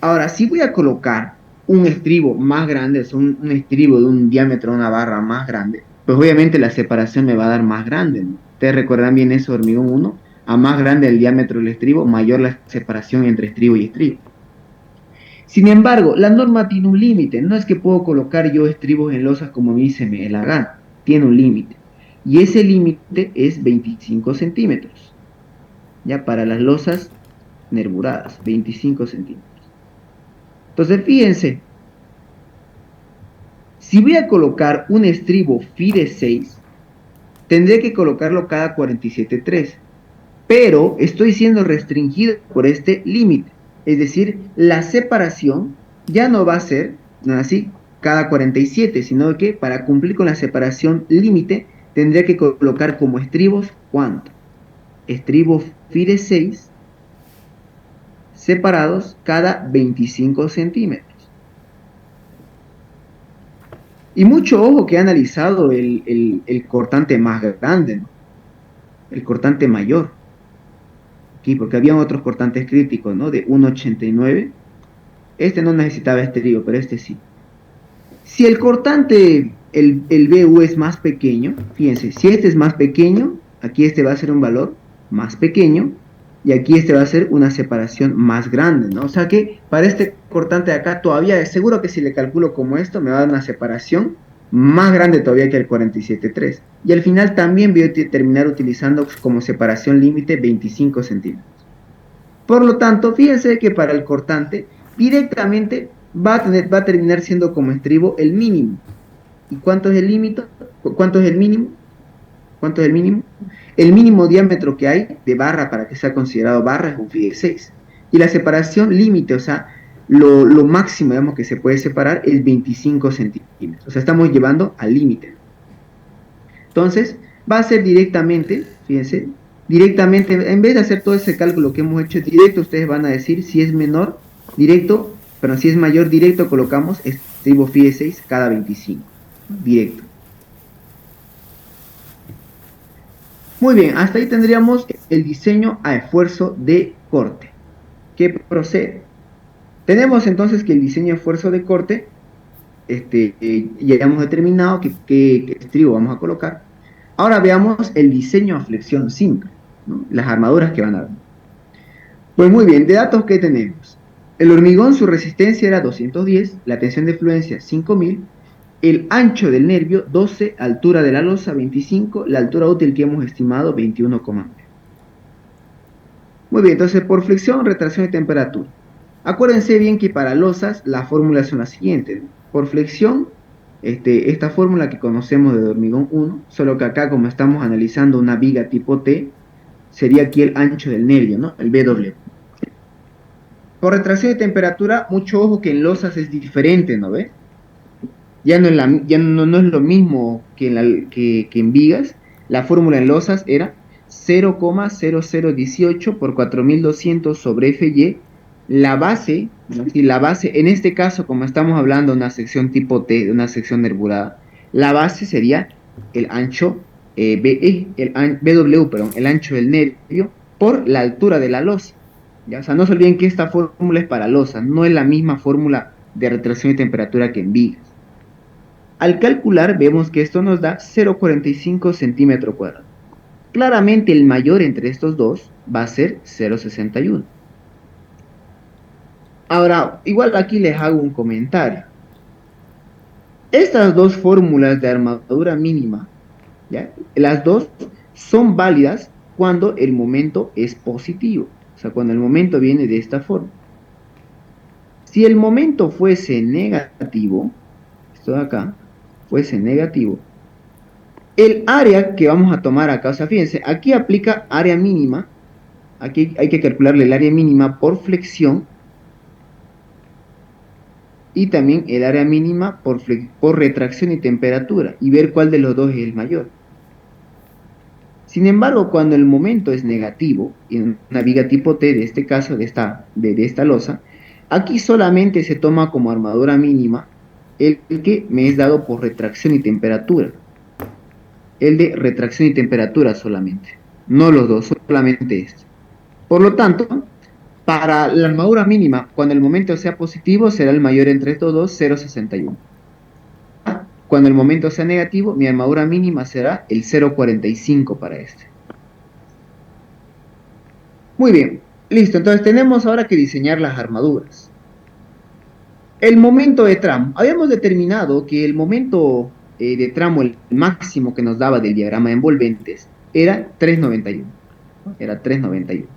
Ahora, si voy a colocar un estribo más grande, es un estribo de un diámetro de una barra más grande, pues obviamente la separación me va a dar más grande, ¿no? Ustedes recuerdan bien eso, hormigón 1, a más grande el diámetro del estribo, mayor la separación entre estribo y estribo. Sin embargo, la norma tiene un límite, no es que puedo colocar yo estribos en losas como a mí se me dé la gana, tiene un límite. Y ese límite es 25 centímetros, ya para las losas nerburadas, 25 centímetros. Entonces, fíjense, si voy a colocar un estribo phi de 6, tendré que colocarlo cada 47,3. Pero estoy siendo restringido por este límite. Es decir, la separación ya no va a ser así cada 47, sino que para cumplir con la separación límite tendría que colocar como estribos ¿cuánto? Estribos phi de 6 separados cada 25 centímetros. Y mucho ojo que he analizado el cortante más grande, ¿no? El cortante mayor. Aquí, porque había otros cortantes críticos, ¿no? De 1,89. Este no necesitaba estribo, pero este sí. Si el cortante, el BU es más pequeño, fíjense, si este es más pequeño, aquí este va a ser un valor más pequeño, y aquí este va a ser una separación más grande, ¿no? O sea que para este cortante de acá todavía, seguro que si le calculo como esto, me va a dar una separación más grande todavía que el 47,3. Y al final también voy a terminar utilizando como separación límite 25 centímetros. Por lo tanto, fíjense que para el cortante directamente va a terminar siendo como estribo el mínimo. ¿Y cuánto es el límite? ¿Cuánto es el mínimo? ¿Cuánto es el mínimo? El mínimo diámetro que hay de barra para que sea considerado barra es un phi de 6. Y la separación límite, o sea, lo máximo, digamos, que se puede separar es 25 centímetros. O sea, estamos llevando al límite. Entonces, va a ser directamente, fíjense, directamente, en vez de hacer todo ese cálculo que hemos hecho directo, ustedes van a decir si es menor, directo, pero si es mayor, directo, colocamos estribo phi de 6 cada 25, directo. Muy bien, hasta ahí tendríamos el diseño a esfuerzo de corte. ¿Qué procede? Tenemos entonces que el diseño a esfuerzo de corte, ya hemos determinado qué estribo vamos a colocar. Ahora veamos el diseño a flexión simple, ¿no? Las armaduras que van a ver. Pues muy bien, de datos que tenemos. El hormigón, su resistencia era 210, la tensión de fluencia 5000, el ancho del nervio 12, altura de la losa 25, la altura útil que hemos estimado 21,9. Muy bien, entonces por flexión, retracción y temperatura. Acuérdense bien que para losas las fórmulas son las siguientes. Por flexión, esta fórmula que conocemos de hormigón 1, solo que acá como estamos analizando una viga tipo T, sería aquí el ancho del nervio, ¿no? El BW. Por retracción de temperatura, mucho ojo que en losas es diferente, ¿no ve? Ya no es lo mismo que en vigas. La fórmula en losas era 0,0018 por 4200 sobre FY. La base, ¿no? Si la base, en este caso, como estamos hablando de una sección tipo T, de una sección nervurada, la base sería el ancho BW, perdón, el ancho del nervio por la altura de la losa. ¿Ya? O sea, no se olviden que esta fórmula es para losas, no es la misma fórmula de retracción de temperatura que en vigas. Al calcular, vemos que esto nos da 0,45 centímetros cuadrados. Claramente el mayor entre estos dos va a ser 0,61. Ahora, igual aquí les hago un comentario. Estas dos fórmulas de armadura mínima, ¿ya? Las dos son válidas cuando el momento es positivo. O sea, cuando el momento viene de esta forma. Si el momento fuese negativo, esto de acá, fuese negativo, el área que vamos a tomar acá, o sea, fíjense, aquí aplica área mínima Aquí hay que calcularle el área mínima por flexión y también el área mínima por retracción y temperatura y ver cuál de los dos es el mayor. Sin embargo, cuando el momento es negativo, en una viga tipo T, de este caso, de esta losa, aquí solamente se toma como armadura mínima el que me es dado por retracción y temperatura. El de retracción y temperatura solamente. No los dos, solamente este. Por lo tanto, para la armadura mínima, cuando el momento sea positivo, será el mayor entre estos dos, 0,61. Cuando el momento sea negativo, mi armadura mínima será el 0,45 para este. Muy bien, listo. Entonces tenemos ahora que diseñar las armaduras. El momento de tramo. Habíamos determinado que el momento de tramo, el máximo que nos daba del diagrama de envolventes, era 3,91. Era 3,91.